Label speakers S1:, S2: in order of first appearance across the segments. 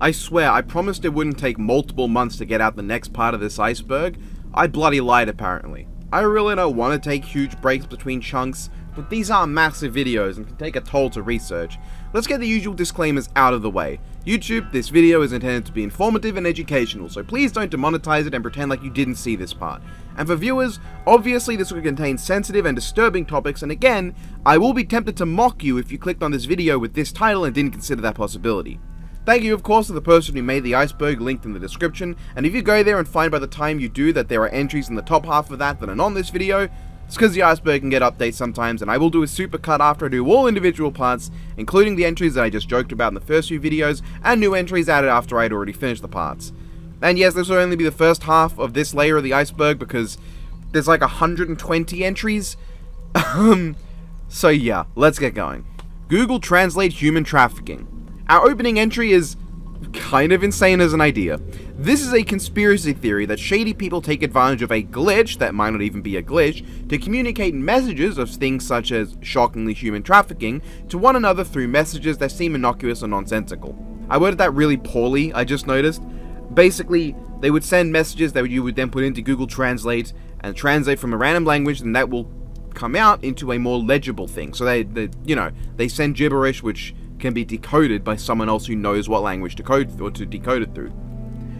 S1: I swear, I promised it wouldn't take multiple months to get out the next part of this iceberg. I bloody lied apparently. I really don't want to take huge breaks between chunks, but these are massive videos and can take a toll to research. Let's get the usual disclaimers out of the way. YouTube, this video is intended to be informative and educational, so please don't demonetize it and pretend like you didn't see this part. And for viewers, obviously this will contain sensitive and disturbing topics, and again, I will be tempted to mock you if you clicked on this video with this title and didn't consider that possibility. Thank you of course to the person who made the iceberg, linked in the description, and if you go there and find by the time you do that there are entries in the top half of that are on this video, it's because the iceberg can get updates sometimes, and I will do a supercut after I do all individual parts, including the entries that I just joked about in the first few videos, and new entries added after I had already finished the parts. And yes, this will only be the first half of this layer of the iceberg, because there's like 120 entries. So yeah, let's get going. Google Translate human trafficking. Our opening entry is kind of insane as an idea. This is a conspiracy theory that shady people take advantage of a glitch, that might not even be a glitch, to communicate messages of things such as shockingly human trafficking to one another through messages that seem innocuous or nonsensical. I worded that really poorly, I just noticed. Basically, they would send messages that you would then put into Google Translate and translate from a random language, and that will come out into a more legible thing. So they send gibberish which can be decoded by someone else who knows what language to code or to decode it through.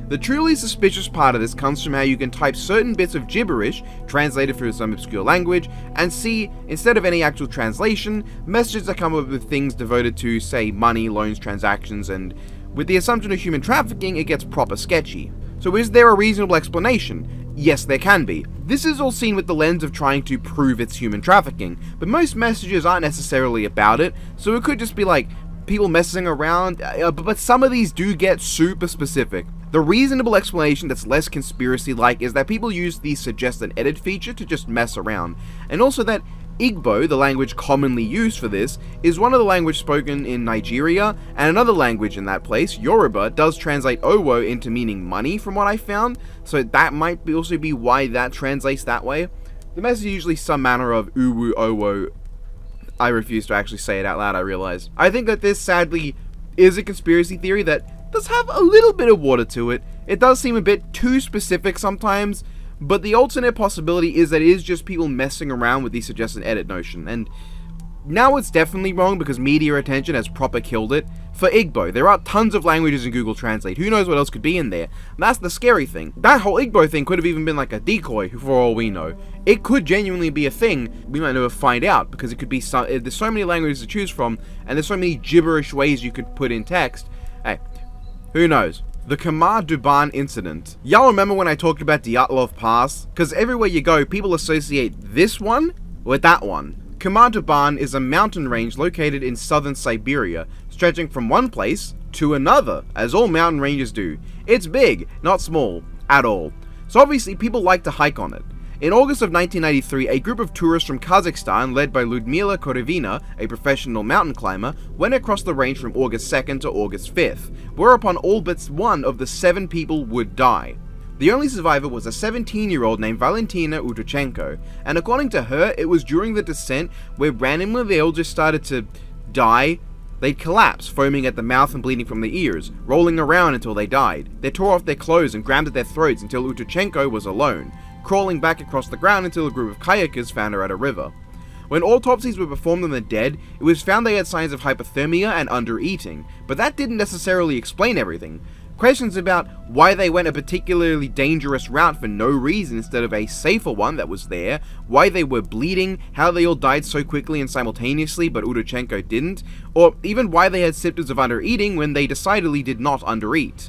S1: The truly suspicious part of this comes from how you can type certain bits of gibberish, translated through some obscure language, and see, instead of any actual translation, messages that come up with things devoted to, say, money, loans, transactions, and with the assumption of human trafficking, it gets proper sketchy. So is there a reasonable explanation? Yes, there can be. This is all seen with the lens of trying to prove it's human trafficking, but most messages aren't necessarily about it, so it could just be like, people messing around, but some of these do get super specific. The reasonable explanation that's less conspiracy-like is that people use the suggest and edit feature to just mess around, and also that Igbo, the language commonly used for this, is one of the languages spoken in Nigeria, and another language in that place, Yoruba, does translate owo into meaning money from what I found, so that might also be why that translates that way. The message is usually some manner of uwu owo. I refuse to actually say it out loud, I realize. I think that this, sadly, is a conspiracy theory that does have a little bit of water to it. It does seem a bit too specific sometimes, but the alternate possibility is that it is just people messing around with the suggest and edit notion, and now it's definitely wrong because media attention has proper killed it. For Igbo, there are tons of languages in Google Translate, who knows what else could be in there, and that's the scary thing. That whole Igbo thing could have even been like a decoy, for all we know. It could genuinely be a thing, we might never find out, because it could be there's so many languages to choose from, and there's so many gibberish ways you could put in text. Hey, who knows? The Kamar Duban incident. Y'all remember when I talked about Dyatlov Pass? Because everywhere you go, people associate this one with that one. Kamar Duban is a mountain range located in southern Siberia, stretching from one place to another, as all mountain ranges do. It's big, not small, at all. So obviously people like to hike on it. In August of 1993, a group of tourists from Kazakhstan, led by Ludmila Korevina, a professional mountain climber, went across the range from August 2nd to August 5th, whereupon all but one of the 7 people would die. The only survivor was a 17-year-old named Valentina Utrchenko, and according to her, it was during the descent where randomly they all just started to die. They'd collapse, foaming at the mouth and bleeding from the ears, rolling around until they died. They tore off their clothes and grabbed at their throats until Utrchenko was alone, crawling back across the ground until a group of kayakers found her at a river. When autopsies were performed on the dead, it was found they had signs of hypothermia and undereating, but that didn't necessarily explain everything. Questions about why they went a particularly dangerous route for no reason instead of a safer one that was there, why they were bleeding, how they all died so quickly and simultaneously but Utrchenko didn't, or even why they had symptoms of undereating when they decidedly did not undereat.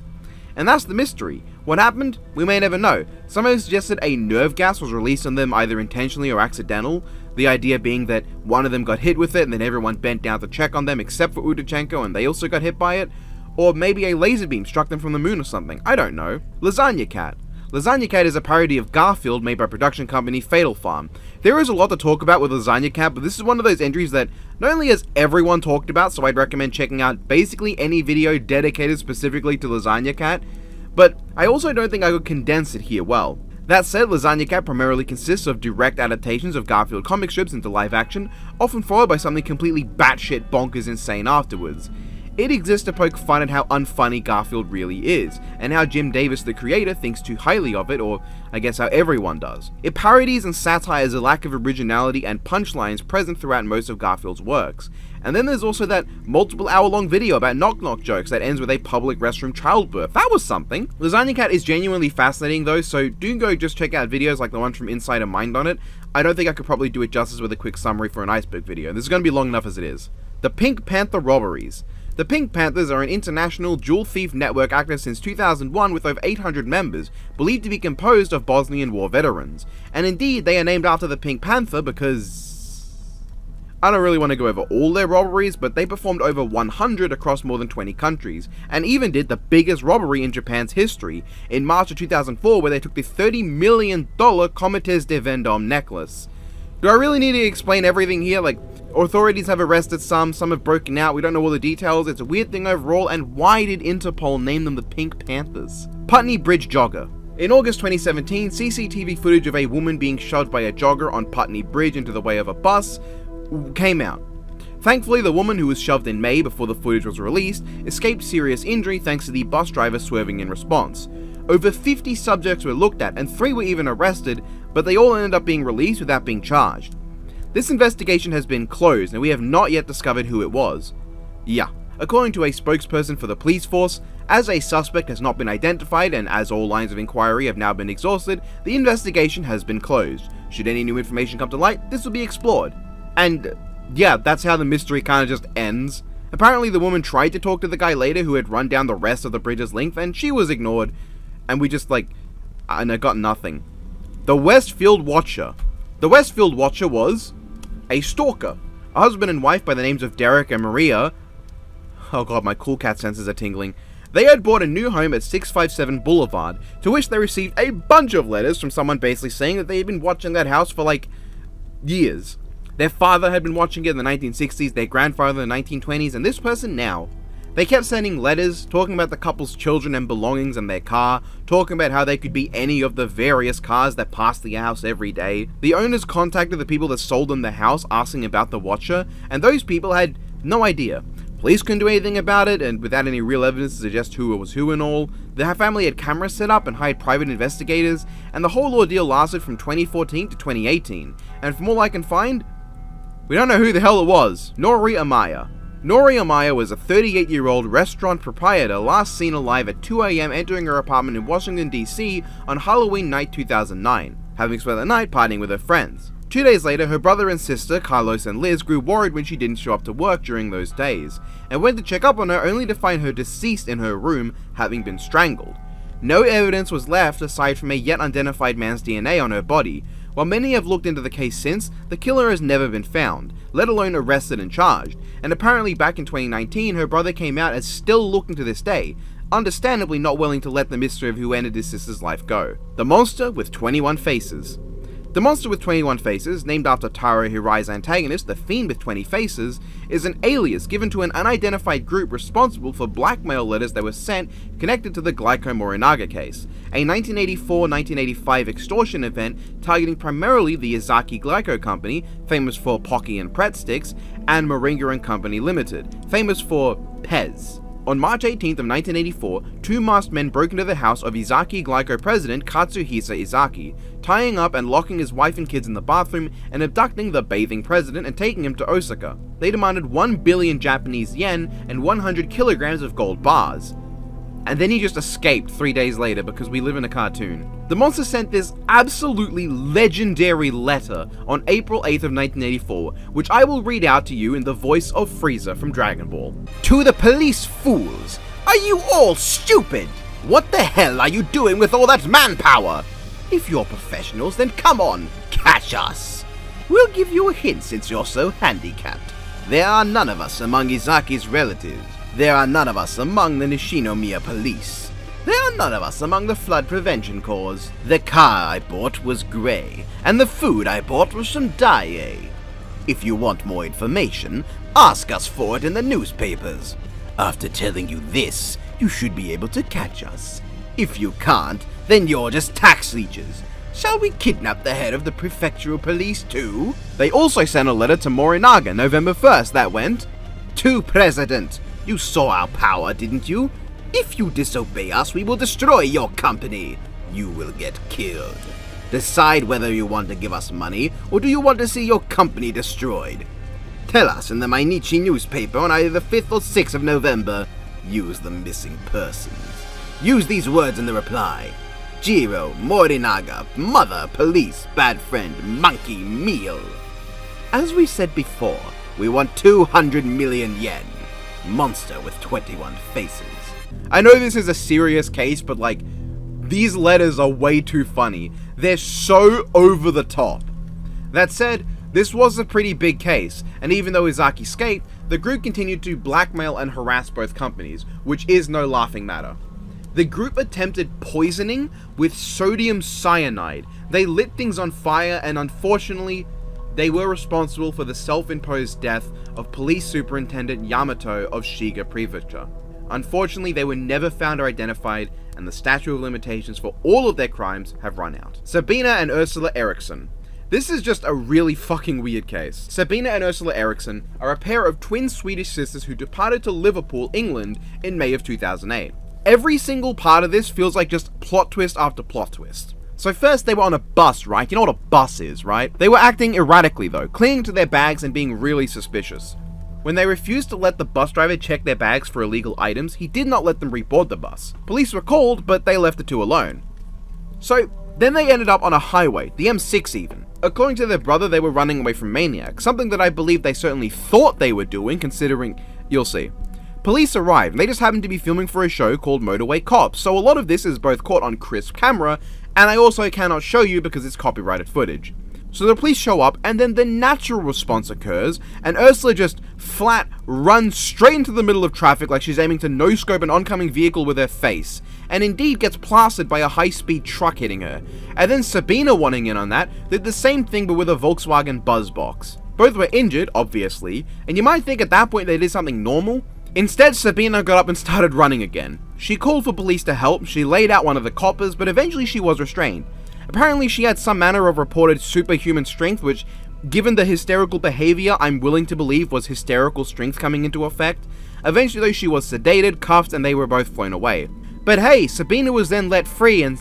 S1: And that's the mystery. What happened? We may never know. Some have suggested a nerve gas was released on them either intentionally or accidental, the idea being that one of them got hit with it and then everyone bent down to check on them except for Utrchenko and they also got hit by it. Or maybe a laser beam struck them from the moon or something, I don't know. Lasagna Cat. Lasagna Cat is a parody of Garfield made by production company Fatal Farm. There is a lot to talk about with Lasagna Cat, but this is one of those entries that not only has everyone talked about, so I'd recommend checking out basically any video dedicated specifically to Lasagna Cat, but I also don't think I could condense it here well. That said, Lasagna Cat primarily consists of direct adaptations of Garfield comic strips into live action, often followed by something completely batshit bonkers insane afterwards. It exists to poke fun at how unfunny Garfield really is, and how Jim Davis the creator thinks too highly of it, or I guess how everyone does. It parodies and satires the lack of originality and punchlines present throughout most of Garfield's works. And then there's also that multiple hour-long video about knock-knock jokes that ends with a public restroom childbirth. That was something. Lasagna Cat is genuinely fascinating though, so do go just check out videos like the one from Insider Mind on it. I don't think I could probably do it justice with a quick summary for an Iceberg video. This is going to be long enough as it is. The Pink Panther Robberies. The Pink Panthers are an international dual thief network active since 2001 with over 800 members, believed to be composed of Bosnian War veterans. And indeed, they are named after the Pink Panther because I don't really want to go over all their robberies, but they performed over 100 across more than 20 countries, and even did the biggest robbery in Japan's history, in March of 2004 where they took the $30 million Comites de Vendôme necklace. Do I really need to explain everything here? Like, authorities have arrested some have broken out, we don't know all the details, it's a weird thing overall, and why did Interpol name them the Pink Panthers? Putney Bridge Jogger. In August 2017, CCTV footage of a woman being shoved by a jogger on Putney Bridge into the way of a bus came out. Thankfully, the woman, who was shoved in May before the footage was released, escaped serious injury thanks to the bus driver swerving in response. Over 50 subjects were looked at and 3 were even arrested, but they all ended up being released without being charged. This investigation has been closed and we have not yet discovered who it was. Yeah, according to a spokesperson for the police force, as a suspect has not been identified and as all lines of inquiry have now been exhausted, the investigation has been closed. Should any new information come to light, this will be explored. And yeah, that's how the mystery kind of just ends. Apparently the woman tried to talk to the guy later who had run down the rest of the bridge's length and she was ignored, and we just and I got nothing. The Westfield Watcher. The Westfield Watcher was a stalker. A husband and wife by the names of Derek and Maria, oh god, my cool cat senses are tingling. They had bought a new home at 657 Boulevard, to which they received a bunch of letters from someone basically saying that they had been watching that house for years. Their father had been watching it in the 1960s, their grandfather in the 1920s, and this person now. They kept sending letters, talking about the couple's children and belongings and their car, talking about how they could be any of the various cars that passed the house every day. The owners contacted the people that sold them the house asking about the watcher, and those people had no idea. Police couldn't do anything about it, and without any real evidence to suggest who was who and all. The family had cameras set up and hired private investigators, and the whole ordeal lasted from 2014 to 2018, and from all I can find, we don't know who the hell it was. Nori Amaya. Nori Amaya was a 38-year-old restaurant proprietor last seen alive at 2 AM entering her apartment in Washington, D.C. on Halloween night 2009, having spent the night partying with her friends. 2 days later, her brother and sister, Carlos and Liz, grew worried when she didn't show up to work during those days, and went to check up on her only to find her deceased in her room, having been strangled. No evidence was left aside from a yet unidentified man's DNA on her body. While many have looked into the case since, the killer has never been found, let alone arrested and charged, and apparently back in 2019 her brother came out as still looking to this day, understandably not willing to let the mystery of who ended his sister's life go. The Monster with 21 Faces. The Monster with 21 Faces, named after Taro Hirai's antagonist, the Fiend with 20 Faces, is an alias given to an unidentified group responsible for blackmail letters that were sent connected to the Glyco Morinaga case, a 1984-1985 extortion event targeting primarily the Izaki Glyco Company, famous for Pocky and Pret Sticks, and Moringa & Company Limited, famous for Pez. On March 18th of 1984, 2 masked men broke into the house of Izaki Glyco president Katsuhisa Izaki, tying up and locking his wife and kids in the bathroom and abducting the bathing president and taking him to Osaka. They demanded 1 billion Japanese yen and 100 kilograms of gold bars. And then he just escaped 3 days later because we live in a cartoon. The monster sent this absolutely legendary letter on April 8th of 1984, which I will read out to you in the voice of Frieza from Dragon Ball. To the police fools, are you all stupid? What the hell are you doing with all that manpower? If you're professionals, then come on, catch us. We'll give you a hint since you're so handicapped. There are none of us among Izaki's relatives. There are none of us among the Nishinomiya police. There are none of us among the flood prevention corps. The car I bought was grey, and the food I bought was from Daiei. If you want more information, ask us for it in the newspapers. After telling you this, you should be able to catch us. If you can't, then you're just tax leeches. Shall we kidnap the head of the prefectural police too? They also sent a letter to Morinaga November 1st that went, To President,
S2: You saw our power, didn't you? If you disobey us, we will destroy your company. You will get killed. Decide whether you want to give us money, or do you want to see your company destroyed? Tell us in the Mainichi newspaper on either the 5th or 6th of November. Use the missing persons. Use these words in the reply. Jiro, Morinaga, mother, police, bad friend, monkey, meal. As we said before, we want 200 million yen. Monster with 21 faces.
S1: I know this is a serious case, but like, these letters are way too funny. They're so over the top. That said, this was a pretty big case, and even though Izaki escaped, the group continued to blackmail and harass both companies, which is no laughing matter. The group attempted poisoning with sodium cyanide. They lit things on fire, and unfortunately, they were responsible for the self-imposed death of Police Superintendent Yamato of Shiga Prefecture. Unfortunately, they were never found or identified, and the statute of limitations for all of their crimes have run out. Sabina and Ursula Eriksson. This is just a really fucking weird case. Sabina and Ursula Eriksson are a pair of twin Swedish sisters who departed to Liverpool, England in May of 2008. Every single part of this feels like just plot twist after plot twist. So first, they were on a bus, right? You know what a bus is, right? They were acting erratically though, clinging to their bags and being really suspicious. When they refused to let the bus driver check their bags for illegal items, he did not let them reboard the bus. Police were called, but they left the two alone. So then they ended up on a highway, the M6 even. According to their brother, they were running away from maniacs, something that I believe they certainly thought they were doing, considering, you'll see. Police arrived, and they just happened to be filming for a show called Motorway Cops, so a lot of this is both caught on crisp camera, and I also cannot show you because it's copyrighted footage. So the police show up, and then the natural response occurs, and Ursula just flat runs straight into the middle of traffic like she's aiming to no-scope an oncoming vehicle with her face, and indeed gets plastered by a high-speed truck hitting her. And then Sabina, wanting in on that, did the same thing but with a Volkswagen Buzzbox. Both were injured, obviously, and you might think at that point they did something normal. Instead, Sabina got up and started running again. She called for police to help, she laid out one of the coppers, but eventually she was restrained. Apparently she had some manner of reported superhuman strength, which, given the hysterical behavior, I'm willing to believe was hysterical strength coming into effect. Eventually though, she was sedated, cuffed, and they were both flown away. But hey, Sabina was then let free, and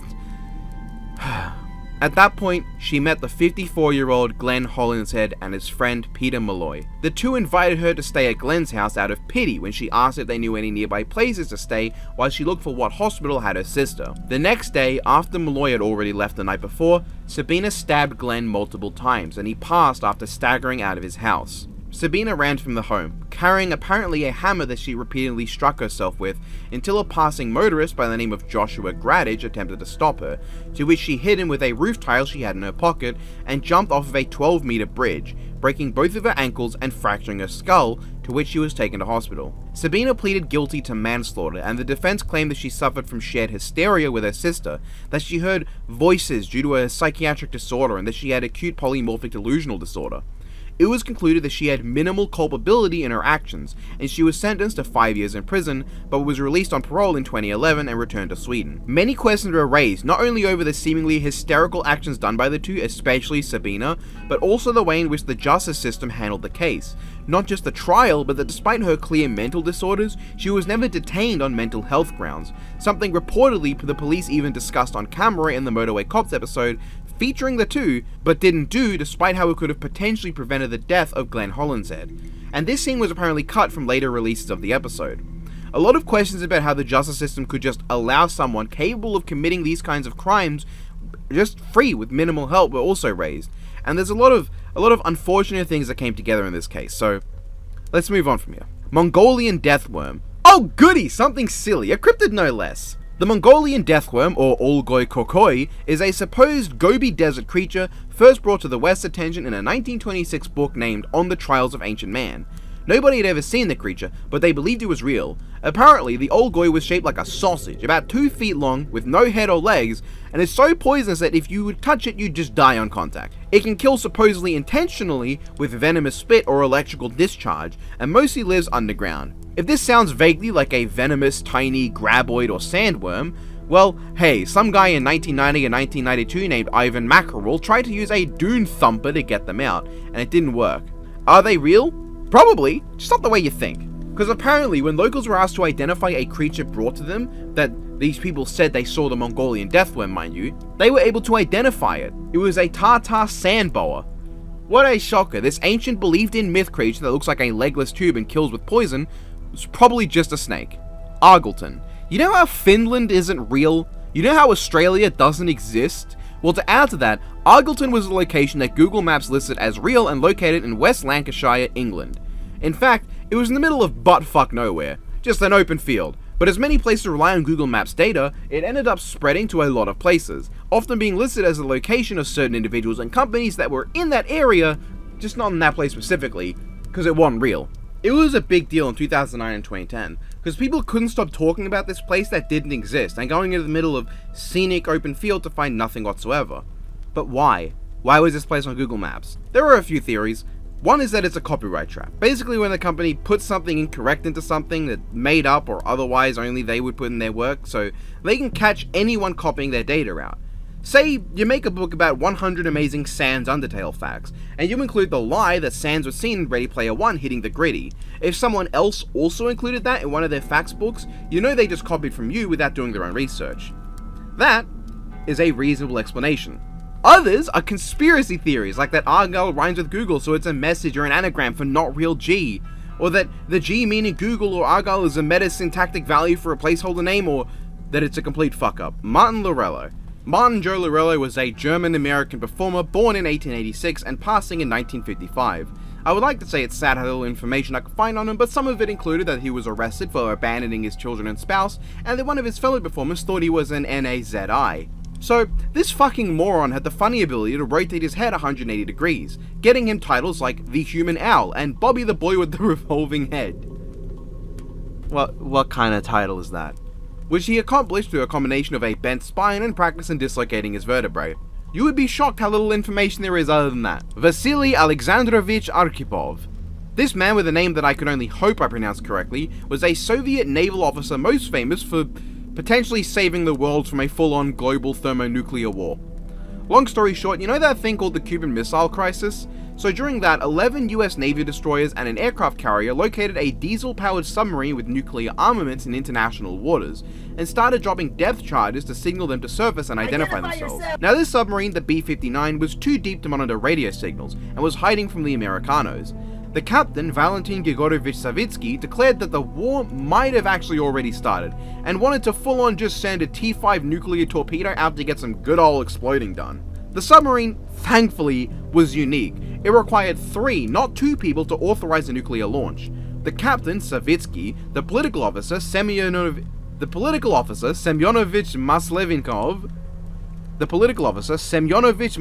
S1: at that point, she met the 54-year-old Glenn Hollinshead and his friend Peter Malloy. The two invited her to stay at Glenn's house out of pity when she asked if they knew any nearby places to stay while she looked for what hospital had her sister. The next day, after Malloy had already left the night before, Sabina stabbed Glenn multiple times, and he passed after staggering out of his house. Sabina ran from the home, carrying apparently a hammer that she repeatedly struck herself with, until a passing motorist by the name of Joshua Gradage attempted to stop her, to which she hit him with a roof tile she had in her pocket and jumped off of a 12-meter bridge, breaking both of her ankles and fracturing her skull, to which she was taken to hospital. Sabina pleaded guilty to manslaughter, and the defense claimed that she suffered from shared hysteria with her sister, that she heard voices due to a psychiatric disorder, and that she had acute polymorphic delusional disorder. It was concluded that she had minimal culpability in her actions, and she was sentenced to 5 years in prison, but was released on parole in 2011 and returned to Sweden. Many questions were raised, not only over the seemingly hysterical actions done by the two, especially Sabina, but also the way in which the justice system handled the case. Not just the trial, but that despite her clear mental disorders, she was never detained on mental health grounds, something reportedly the police even discussed on camera in the Motorway Cops episode, featuring the two, but didn't do despite how it could have potentially prevented the death of Glenn Hollinshead. And this scene was apparently cut from later releases of the episode. A lot of questions about how the justice system could just allow someone capable of committing these kinds of crimes just free with minimal help were also raised. And there's a lot of unfortunate things that came together in this case, so let's move on from here. Mongolian deathworm. Oh goody, something silly, a cryptid no less. The Mongolian deathworm, or Olgoi kokoi, is a supposed Gobi desert creature first brought to the West's attention in a 1926 book named On the Trials of Ancient Man. Nobody had ever seen the creature, but they believed it was real. Apparently, the Olgoi was shaped like a sausage, about 2 feet long, with no head or legs, and is so poisonous that if you would touch it, you'd just die on contact. It can kill supposedly intentionally with venomous spit or electrical discharge, and mostly lives underground. If this sounds vaguely like a venomous, tiny graboid or sandworm, well, hey, some guy in 1990 and 1992 named Ivan Mackerel tried to use a dune thumper to get them out, and it didn't work. Are they real? Probably, just not the way you think. Because apparently when locals were asked to identify a creature brought to them, that these people said they saw the Mongolian deathworm, mind you, they were able to identify it. It was a Tartar sand boa. What a shocker. This ancient believed in myth creature that looks like a legless tube and kills with poison was probably just a snake. Argleton. You know how Finland isn't real? You know how Australia doesn't exist? Well, to add to that, Argleton was a location that Google Maps listed as real and located in West Lancashire, England. In fact, it was in the middle of buttfuck nowhere, just an open field. But as many places rely on Google Maps data, it ended up spreading to a lot of places, often being listed as the location of certain individuals and companies that were in that area, just not in that place specifically, because it wasn't real. It was a big deal in 2009 and 2010, because people couldn't stop talking about this place that didn't exist, and going into the middle of scenic open field to find nothing whatsoever. But why? Why was this place on Google Maps? There are a few theories. One is that it's a copyright trap. Basically, when the company puts something incorrect into something that made up or otherwise only they would put in their work, so they can catch anyone copying their data out. Say you make a book about 100 amazing Sans Undertale facts, and you include the lie that Sans was seen in Ready Player One hitting the gritty. If someone else also included that in one of their facts books, you know they just copied from you without doing their own research. That is a reasonable explanation. Others are conspiracy theories, like that Argyle rhymes with Google so it's a message or an anagram for not real G, or that the G meaning Google or Argyle is a meta-syntactic value for a placeholder name, or that it's a complete fuck-up. Martin Lorello. Martin Joe Lorello was a German-American performer born in 1886 and passing in 1955. I would like to say it's sad how little information I could find on him, but some of it included that he was arrested for abandoning his children and spouse, and that one of his fellow performers thought he was an NAZI. So, this fucking moron had the funny ability to rotate his head 180 degrees, getting him titles like The Human Owl and Bobby the Boy with the Revolving Head. What kind of title is that? Which he accomplished through a combination of a bent spine and practice in dislocating his vertebrae. You would be shocked how little information there is other than that. Vasily Alexandrovich Arkhipov. This man, with a name that I could only hope I pronounced correctly, was a Soviet naval officer most famous for potentially saving the world from a full-on global thermonuclear war. Long story short, you know that thing called the Cuban Missile Crisis? So during that, 11 US Navy destroyers and an aircraft carrier located a diesel-powered submarine with nuclear armaments in international waters, and started dropping depth charges to signal them to surface and identify themselves. Now this submarine, the B-59, was too deep to monitor radio signals, and was hiding from the Americanos. The captain, Valentin Grigorovich Savitsky, declared that the war might have actually already started, and wanted to full-on just send a T-5 nuclear torpedo out to get some good ol' exploding done. The submarine, thankfully, was unique. It required 3, not 2 people to authorize a nuclear launch. The captain, Savitsky, the political officer, Semyonovich Maslevinkov, the political officer, Semyonovich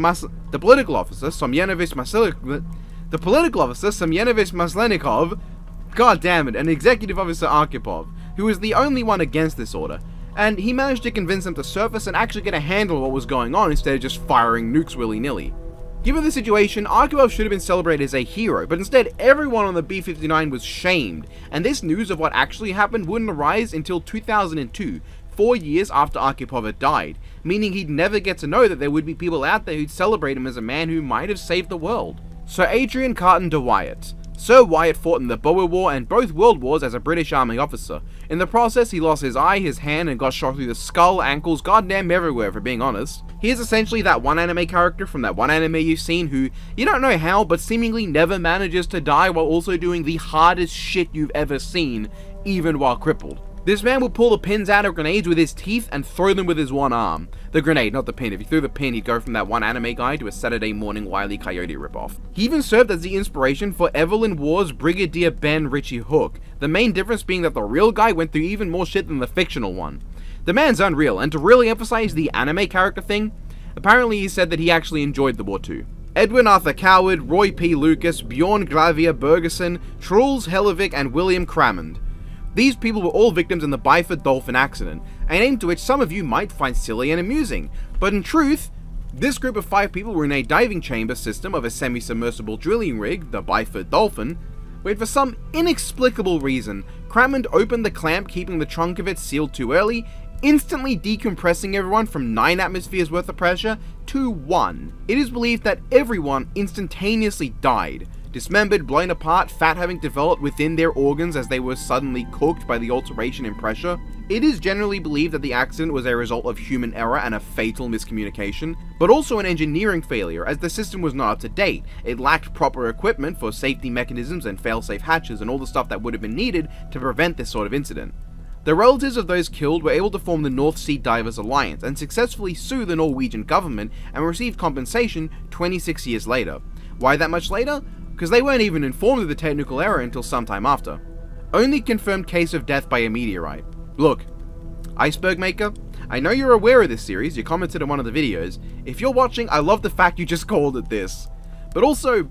S1: Maslenikov, god damn it, and executive officer Arkhipov, who was the only one against this order, and he managed to convince them to surface and actually get a handle on what was going on instead of just firing nukes willy-nilly. Given the situation, Arkhipov should have been celebrated as a hero, but instead everyone on the B-59 was shamed, and this news of what actually happened wouldn't arise until 2002, 4 years after Arkhipov had died, meaning he'd never get to know that there would be people out there who'd celebrate him as a man who might have saved the world. Sir Adrian Carton de Wyatt. Sir Wyatt fought in the Boer War and both World Wars as a British Army officer. In the process, he lost his eye, his hand, and got shot through the skull, ankles, goddamn everywhere, for being honest. He is essentially that one anime character from that one anime you've seen who, you don't know how, but seemingly never manages to die while also doing the hardest shit you've ever seen, even while crippled. This man would pull the pins out of grenades with his teeth and throw them with his one arm. The grenade, not the pin. If he threw the pin, he'd go from that one anime guy to a Saturday morning Wile E. Coyote ripoff. He even served as the inspiration for Evelyn Waugh's Brigadier Ben Richie Hook, the main difference being that the real guy went through even more shit than the fictional one. The man's unreal, and to really emphasize the anime character thing, apparently he said that he actually enjoyed the war too. Edwin Arthur Coward, Roy P. Lucas, Bjorn Glavier Bergerson, Truls Hellevick, and William Crammond. These people were all victims in the Byford Dolphin accident, a name to which some of you might find silly and amusing, but in truth, this group of 5 people were in a diving chamber system of a semi-submersible drilling rig, the Byford Dolphin, where for some inexplicable reason, Crammond opened the clamp keeping the trunk of it sealed too early, instantly decompressing everyone from 9 atmospheres worth of pressure to 1. It is believed that everyone instantaneously died. dismembered, blown apart, fat having developed within their organs as they were suddenly cooked by the alteration in pressure. It is generally believed that the accident was a result of human error and a fatal miscommunication, but also an engineering failure as the system was not up to date. It lacked proper equipment for safety mechanisms and fail-safe hatches and all the stuff that would have been needed to prevent this sort of incident. The relatives of those killed were able to form the North Sea Divers Alliance and successfully sue the Norwegian government and received compensation 26 years later. Why that much later? Because they weren't even informed of the technical error until sometime after. Only confirmed case of death by a meteorite. Look, Iceberg Maker, I know you're aware of this series, you commented on one of the videos. If you're watching, I love the fact you just called it this. But also,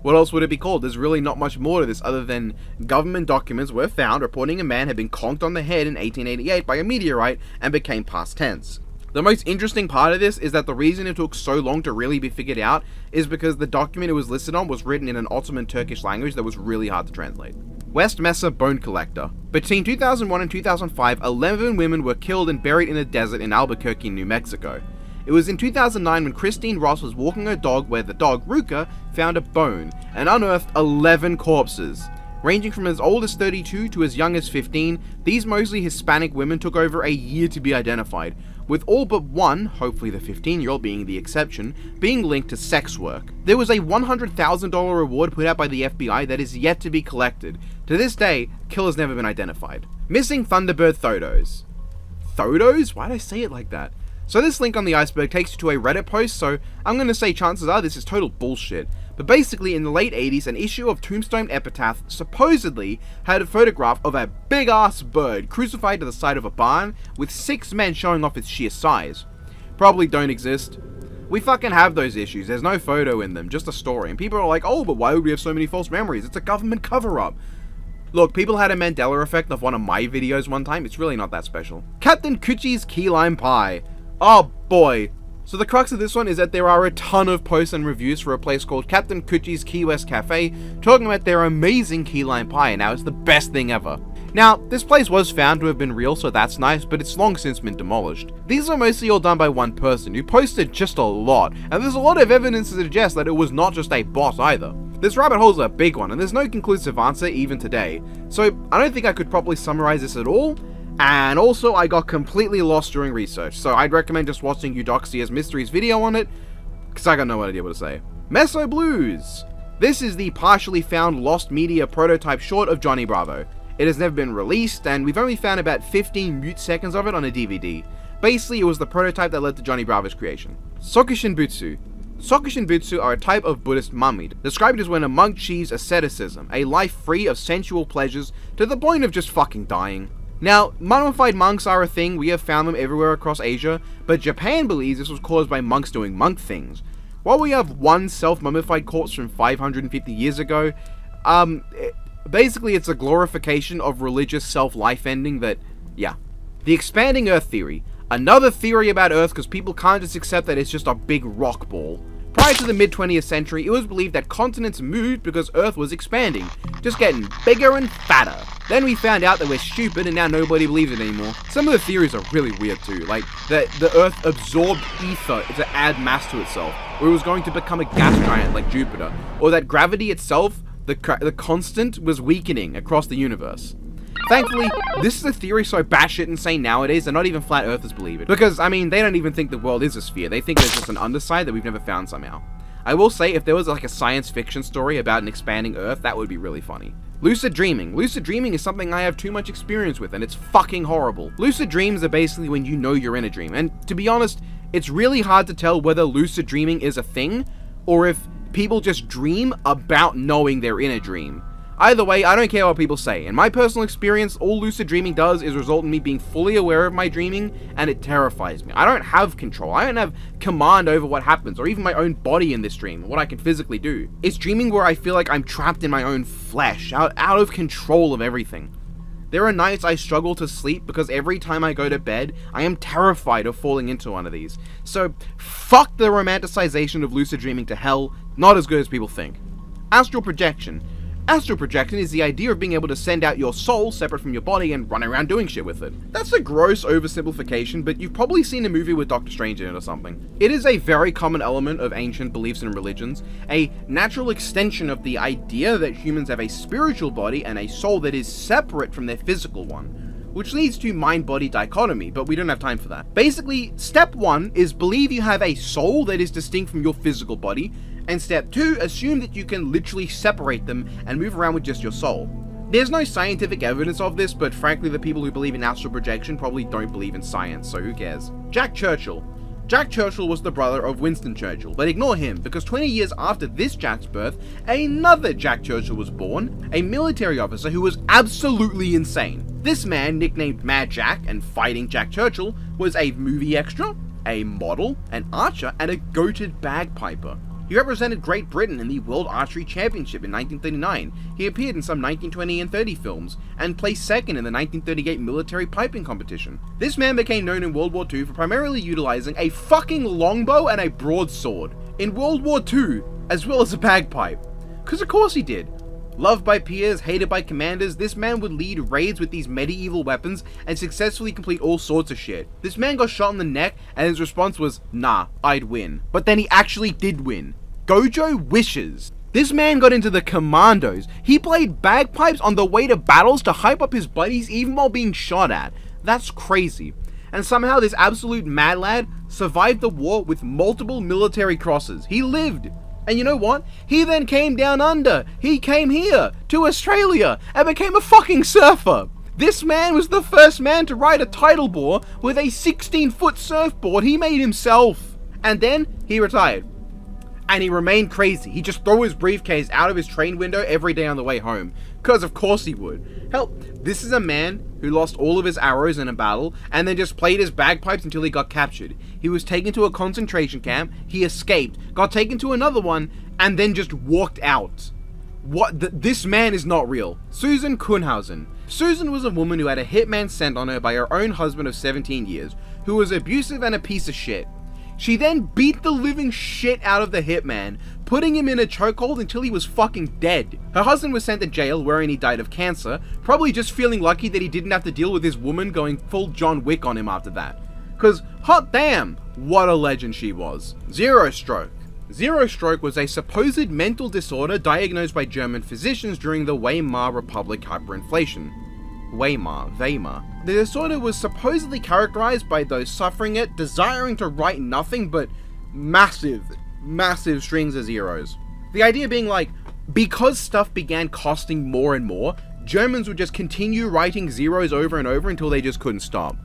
S1: what else would it be called? There's really not much more to this other than government documents were found reporting a man had been conked on the head in 1888 by a meteorite and became past tense. The most interesting part of this is that the reason it took so long to really be figured out is because the document it was listed on was written in an Ottoman Turkish language that was really hard to translate. West Mesa Bone Collector. Between 2001 and 2005, 11 women were killed and buried in a desert in Albuquerque, New Mexico. It was in 2009 when Christine Ross was walking her dog where the dog, Ruka, found a bone and unearthed 11 corpses. Ranging from as old as 32 to as young as 15, these mostly Hispanic women took over a year to be identified, with all but one, hopefully the 15-year-old being the exception, being linked to sex work. There was a $100,000 reward put out by the FBI that is yet to be collected. To this day, killer's never been identified. Missing Thunderbird Thodos. Thodos? Why did I say it like that? So this link on the Iceberg takes you to a Reddit post, so I'm going to say chances are this is total bullshit. But basically, in the late 80s, an issue of Tombstone Epitaph supposedly had a photograph of a big-ass bird crucified to the side of a barn with 6 men showing off its sheer size. Probably don't exist. We fucking have those issues, there's no photo in them, just a story. And people are like, oh, but why would we have so many false memories? It's a government cover-up. Look, people had a Mandela effect of one of my videos one time, it's really not that special. Captain Coochie's Key Lime Pie. Oh boy. So the crux of this one is that there are a ton of posts and reviews for a place called Captain Coochie's Key West Cafe talking about their amazing key lime pie and how it's the best thing ever. Now, this place was found to have been real, so that's nice, but it's long since been demolished. These are mostly all done by one person, who posted just a lot, and there's a lot of evidence to suggest that it was not just a bot either. This rabbit hole's a big one, and there's no conclusive answer even today, so I don't think I could properly summarize this at all. And also, I got completely lost during research, so I'd recommend just watching Eudoxia's Mysteries video on it, because I got no idea what to say. Meso Blues! This is the partially found lost media prototype short of Johnny Bravo. It has never been released, and we've only found about 15 mute seconds of it on a DVD. Basically, it was the prototype that led to Johnny Bravo's creation. Sokushinbutsu. Sokushinbutsu are a type of Buddhist mummy, described as when a monk achieves asceticism, a life free of sensual pleasures to the point of just fucking dying. Now, mummified monks are a thing, we have found them everywhere across Asia, but Japan believes this was caused by monks doing monk things. While we have one self-mummified corpse from 550 years ago, basically it's a glorification of religious self-life ending that, yeah. The expanding Earth theory. Another theory about Earth because people can't just accept that it's just a big rock ball. Prior to the mid-20th century, it was believed that continents moved because Earth was expanding, just getting bigger and fatter. Then we found out that we're stupid and now nobody believes it anymore. Some of the theories are really weird too, like that the Earth absorbed ether to add mass to itself, or it was going to become a gas giant like Jupiter, or that gravity itself, the constant, was weakening across the universe. Thankfully, this is a theory so batshit insane nowadays that not even flat earthers believe it. Because, I mean, they don't even think the world is a sphere. They think there's just an underside that we've never found somehow. I will say, if there was like a science fiction story about an expanding Earth, that would be really funny. Lucid dreaming. Lucid dreaming is something I have too much experience with, and it's fucking horrible. Lucid dreams are basically when you know you're in a dream. And to be honest, it's really hard to tell whether lucid dreaming is a thing, or if people just dream about knowing they're in a dream. Either way, I don't care what people say. In my personal experience, all lucid dreaming does is result in me being fully aware of my dreaming, and it terrifies me. I don't have control. I don't have command over what happens, or even my own body in this dream, what I can physically do. It's dreaming where I feel like I'm trapped in my own flesh, out of control of everything. There are nights I struggle to sleep because every time I go to bed, I am terrified of falling into one of these. So, fuck the romanticization of lucid dreaming to hell, not as good as people think. Astral projection. Astral projection is the idea of being able to send out your soul separate from your body and run around doing shit with it. That's a gross oversimplification, but you've probably seen a movie with Doctor Strange in it or something. It is a very common element of ancient beliefs and religions, a natural extension of the idea that humans have a spiritual body and a soul that is separate from their physical one, which leads to mind-body dichotomy, but we don't have time for that. Basically, step 1 is believe you have a soul that is distinct from your physical body, and step 2, assume that you can literally separate them and move around with just your soul. There's no scientific evidence of this, but frankly the people who believe in astral projection probably don't believe in science, so who cares. Jack Churchill. Jack Churchill was the brother of Winston Churchill, but ignore him, because 20 years after this Jack's birth, another Jack Churchill was born, a military officer who was absolutely insane. This man, nicknamed Mad Jack and Fighting Jack Churchill, was a movie extra, a model, an archer, and a goated bagpiper. He represented Great Britain in the World Archery Championship in 1939. He appeared in some 1920 and 30 films, and placed second in the 1938 military piping competition. This man became known in World War II for primarily utilizing a fucking longbow and a broadsword in World War II, as well as a bagpipe. Cause of course he did. Loved by peers, hated by commanders, this man would lead raids with these medieval weapons and successfully complete all sorts of shit. This man got shot in the neck and his response was, nah, I'd win. But then he actually did win. Gojo wishes. This man got into the commandos. He played bagpipes on the way to battles to hype up his buddies even while being shot at. That's crazy. And somehow this absolute mad lad survived the war with multiple military crosses. He lived. And you know what? He then came down under. He came here to Australia and became a fucking surfer. This man was the first man to ride a tidal bore with a 16-foot surfboard he made himself. And then he retired. And he remained crazy. He just threw his briefcase out of his train window every day on the way home. Because of course he would. Hell, this is a man who lost all of his arrows in a battle and then just played his bagpipes until he got captured. He was taken to a concentration camp, he escaped, got taken to another one, and then just walked out. This man is not real. Susan Kuhnhausen. Susan was a woman who had a hitman sent on her by her own husband of 17 years, who was abusive and a piece of shit. She then beat the living shit out of the hitman, putting him in a chokehold until he was fucking dead. Her husband was sent to jail wherein he died of cancer, probably just feeling lucky that he didn't have to deal with his woman going full John Wick on him after that. Cause hot damn, what a legend she was. Zero stroke. Zero stroke was a supposed mental disorder diagnosed by German physicians during the Weimar Republic hyperinflation. Weimar. The disorder was supposedly characterized by those suffering it desiring to write nothing but massive strings of zeros. The idea being like, because stuff began costing more and more, Germans would just continue writing zeros over and over until they just couldn't stop.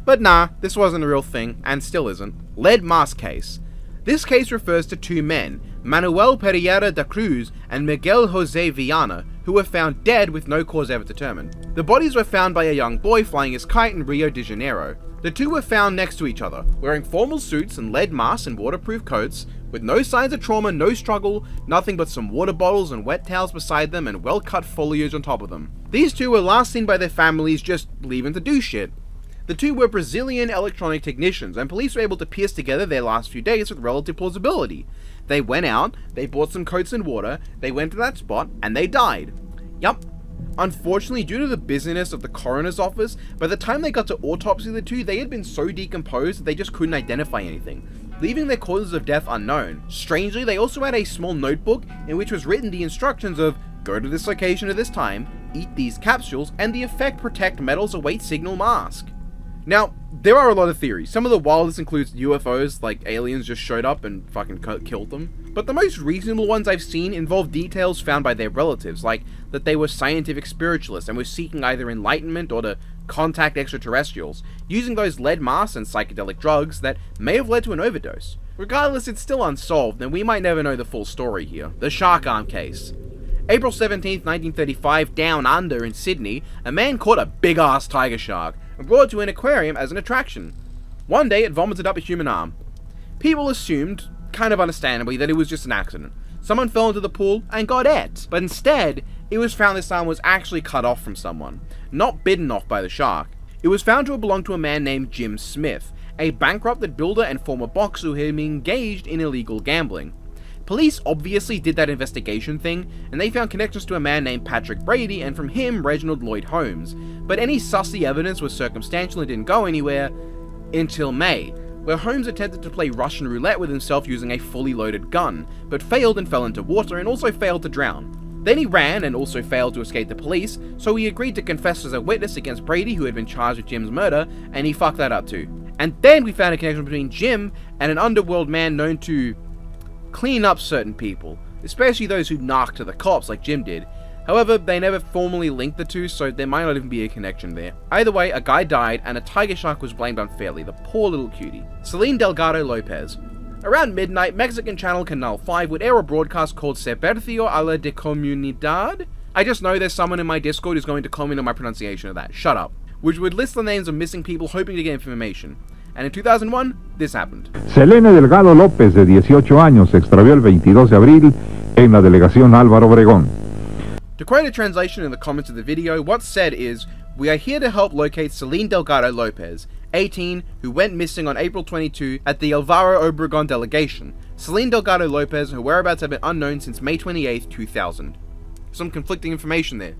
S1: But nah, this wasn't a real thing, and still isn't. Lead mask case. This case refers to two men, Manuel Pereira da Cruz and Miguel Jose Viana, who were found dead with no cause ever determined. The bodies were found by a young boy flying his kite in Rio de Janeiro. The two were found next to each other, wearing formal suits and lead masks and waterproof coats, with no signs of trauma, no struggle, nothing but some water bottles and wet towels beside them and well-cut foliage on top of them. These two were last seen by their families just leaving to do shit. The two were Brazilian electronic technicians, and police were able to piece together their last few days with relative plausibility. They went out, they bought some coats and water, they went to that spot, and they died. Yup. Unfortunately, due to the busyness of the coroner's office, by the time they got to autopsy the two, they had been so decomposed that they just couldn't identify anything, leaving their causes of death unknown. Strangely, they also had a small notebook in which was written the instructions of, go to this location at this time, eat these capsules, and the effect protect metals await signal mask. Now, there are a lot of theories. Some of the wildest includes UFOs, like aliens just showed up and fucking killed them. But the most reasonable ones I've seen involve details found by their relatives, like that they were scientific spiritualists and were seeking either enlightenment or to contact extraterrestrials, using those lead masks and psychedelic drugs that may have led to an overdose. Regardless, it's still unsolved, and we might never know the full story here. The shark arm case. April 17th, 1935, down under in Sydney, a man caught a big-ass tiger shark and brought it to an aquarium as an attraction. One day, it vomited up a human arm. People assumed, kind of understandably, that it was just an accident. Someone fell into the pool and got ate, but instead, it was found this arm was actually cut off from someone, not bitten off by the shark. It was found to have belonged to a man named Jim Smith, a bankrupted builder and former boxer who had been engaged in illegal gambling. Police obviously did that investigation thing, and they found connections to a man named Patrick Brady, and from him, Reginald Lloyd Holmes. But any sussy evidence was circumstantial and didn't go anywhere until May, where Holmes attempted to play Russian roulette with himself using a fully loaded gun, but failed and fell into water and also failed to drown. Then he ran and also failed to escape the police, so he agreed to confess as a witness against Brady, who had been charged with Jim's murder, and he fucked that up too. And then we found a connection between Jim and an underworld man known to clean up certain people, especially those who narked to the cops like Jim did. However, they never formally linked the two, so there might not even be a connection there. Either way, a guy died, and a tiger shark was blamed unfairly, the poor little cutie. Celine Delgado Lopez. Around midnight, Mexican channel Canal 5 would air a broadcast called Servicio a la de Comunidad. I just know there's someone in my Discord who's going to comment on my pronunciation of that. Shut up. Which would list the names of missing people hoping to get information. And in 2001, this happened.
S3: Selene Delgado López, de 18 años, se extravió el 22 de abril en la delegación Álvaro Obregón.
S1: To quote a translation in the comments of the video, what's said is, "We are here to help locate Celine Delgado Lopez, 18, who went missing on April 22 at the Álvaro Obregón delegation. Celine Delgado Lopez, her whereabouts have been unknown since May 28, 2000. Some conflicting information there.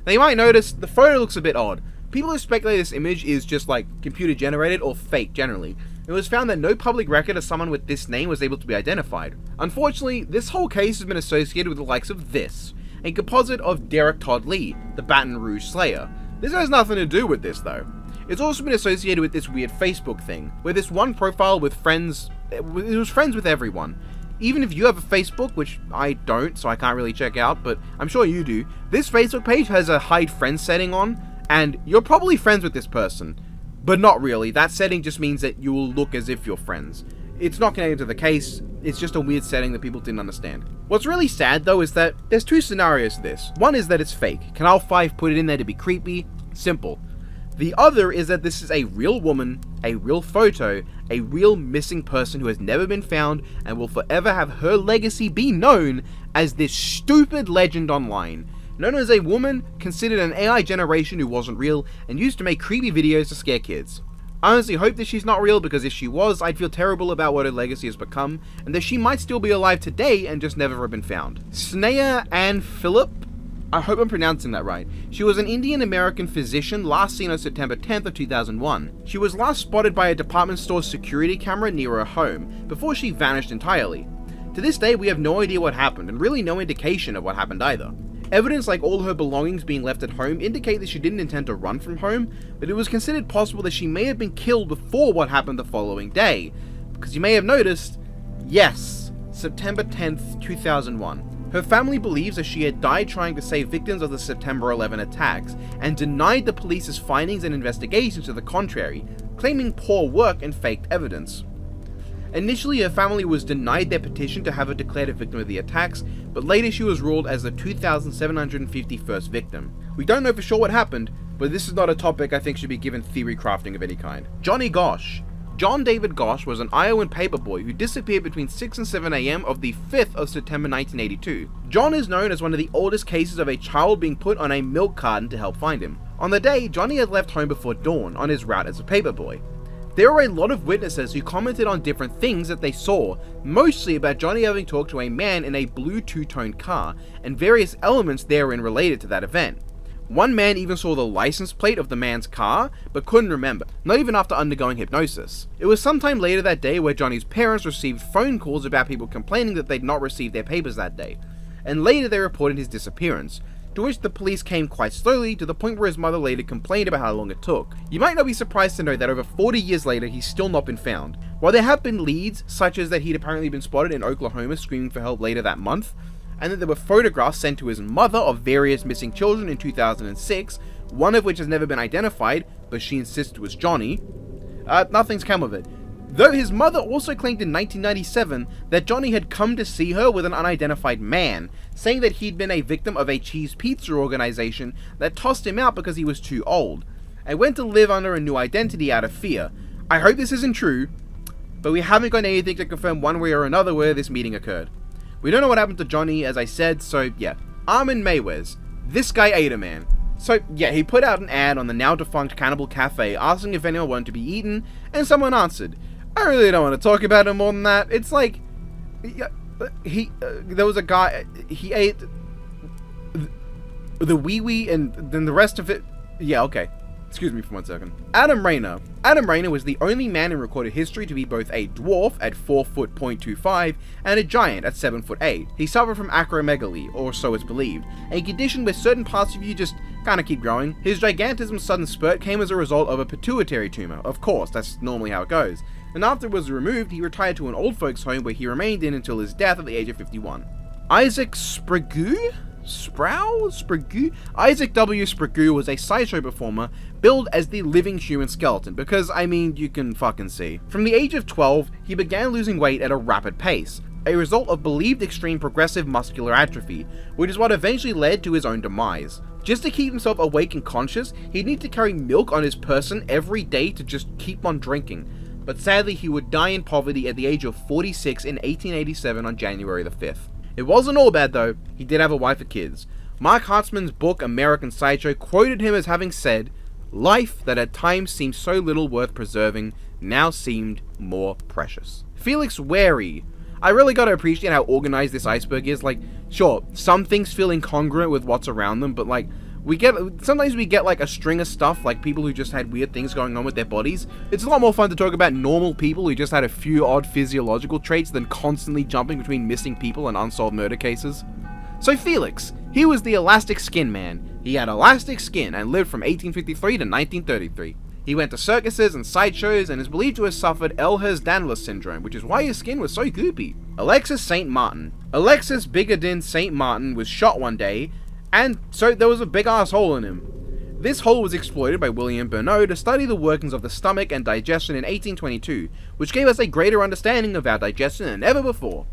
S1: Now you might notice, the photo looks a bit odd. People have speculated this image is just like computer generated or fake generally. It was found that no public record of someone with this name was able to be identified. Unfortunately, this whole case has been associated with the likes of this, a composite of Derek Todd Lee, the Baton Rouge Slayer. This has nothing to do with this though. It's also been associated with this weird Facebook thing, where this one profile with friends, it was friends with everyone. Even if you have a Facebook, which I don't, so I can't really check out, but I'm sure you do, this Facebook page has a hide friends setting on, and you're probably friends with this person. But not really, that setting just means that you will look as if you're friends. It's not connected to the case, it's just a weird setting that people didn't understand. What's really sad though is that there's two scenarios to this. One is that it's fake. Canal 5 put it in there to be creepy. Simple. The other is that this is a real woman, a real photo, a real missing person who has never been found and will forever have her legacy be known as this stupid legend online. Known as a woman considered an AI generation who wasn't real and used to make creepy videos to scare kids. I honestly hope that she's not real, because if she was, I'd feel terrible about what her legacy has become, and that she might still be alive today and just never have been found. Sneha Ann Phillip, I hope I'm pronouncing that right. She was an Indian-American physician last seen on September 10th of 2001. She was last spotted by a department store security camera near her home, before she vanished entirely. To this day, we have no idea what happened, and really no indication of what happened either. Evidence like all her belongings being left at home indicate that she didn't intend to run from home, but it was considered possible that she may have been killed before what happened the following day. Because you may have noticed, yes, September 10th, 2001. Her family believes that she had died trying to save victims of the September 11 attacks, and denied the police's findings and investigations to the contrary, claiming poor work and faked evidence. Initially, her family was denied their petition to have her declared a victim of the attacks, but later she was ruled as the 2,751st victim. We don't know for sure what happened, but this is not a topic I think should be given theory crafting of any kind. Johnny Gosch. John David Gosch was an Iowan paperboy who disappeared between 6 and 7 AM of the 5th of September 1982. John is known as one of the oldest cases of a child being put on a milk carton to help find him. On the day, Johnny had left home before dawn on his route as a paperboy. There were a lot of witnesses who commented on different things that they saw, mostly about Johnny having talked to a man in a blue two-tone car, and various elements therein related to that event. One man even saw the license plate of the man's car, but couldn't remember, not even after undergoing hypnosis. It was sometime later that day where Johnny's parents received phone calls about people complaining that they'd not received their papers that day, and later they reported his disappearance, to which the police came quite slowly, to the point where his mother later complained about how long it took. You might not be surprised to know that over 40 years later, he's still not been found. While there have been leads, such as that he'd apparently been spotted in Oklahoma screaming for help later that month, and that there were photographs sent to his mother of various missing children in 2006, one of which has never been identified, but she insists was Johnny, nothing's come of it. Though his mother also claimed in 1997 that Johnny had come to see her with an unidentified man, saying that he'd been a victim of a cheese pizza organization that tossed him out because he was too old, and went to live under a new identity out of fear. I hope this isn't true, but we haven't got anything to confirm one way or another where this meeting occurred. We don't know what happened to Johnny, as I said, so yeah. Armin Mayweather. This guy ate a man. So yeah, he put out an ad on the now defunct Cannibal Cafe asking if anyone wanted to be eaten, and someone answered. I really don't want to talk about it more than that. It's like, there was a guy, he ate the wee-wee and then the rest of it. Yeah, okay. Excuse me for 1 second. Adam Rayner. Adam Rayner was the only man in recorded history to be both a dwarf at 4'0.25" and a giant at 7'8". He suffered from acromegaly, or so it's believed, a condition where certain parts of you just kinda keep growing. His gigantism's sudden spurt came as a result of a pituitary tumor. Of course, that's normally how it goes. And after it was removed, he retired to an old folks home where he remained in until his death at the age of 51. Isaac Sprague? Isaac W. Sprague was a sideshow performer billed as the living human skeleton, because, I mean, you can fucking see. From the age of 12, he began losing weight at a rapid pace, a result of believed extreme progressive muscular atrophy, which is what eventually led to his own demise. Just to keep himself awake and conscious, he'd need to carry milk on his person every day to just keep on drinking. But sadly, he would die in poverty at the age of 46 in 1887 on January the 5th. It wasn't all bad though, he did have a wife and kids. Mark Hartzman's book American Sideshow quoted him as having said, "Life that at times seemed so little worth preserving now seemed more precious." Felix Wary. I really gotta appreciate how organized this iceberg is. Like, sure, some things feel incongruent with what's around them, but like, sometimes we get like a string of stuff, like people who just had weird things going on with their bodies. It's a lot more fun to talk about normal people who just had a few odd physiological traits than constantly jumping between missing people and unsolved murder cases. So Felix, he was the elastic skin man. He had elastic skin and lived from 1853 to 1933. He went to circuses and sideshows and is believed to have suffered Ehlers-Danlos syndrome, which is why his skin was so goopy. Alexis St. Martin. Alexis Bigodin St. Martin was shot one day, and so there was a big ass hole in him. This hole was exploited by William Bernot to study the workings of the stomach and digestion in 1822, which gave us a greater understanding of our digestion than ever before.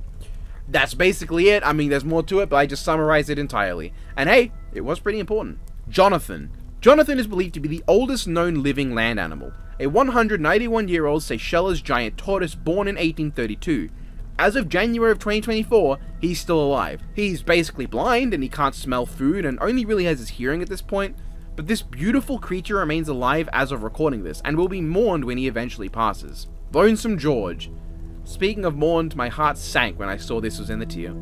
S1: That's basically it. I mean, there's more to it, but I just summarized it entirely. And hey, it was pretty important. Jonathan. Jonathan is believed to be the oldest known living land animal, a 191-year-old Seychelles giant tortoise born in 1832. As of January of 2024, he's still alive. He's basically blind and he can't smell food and only really has his hearing at this point, but this beautiful creature remains alive as of recording this and will be mourned when he eventually passes. Lonesome George. Speaking of mourned, my heart sank when I saw this was in the tier.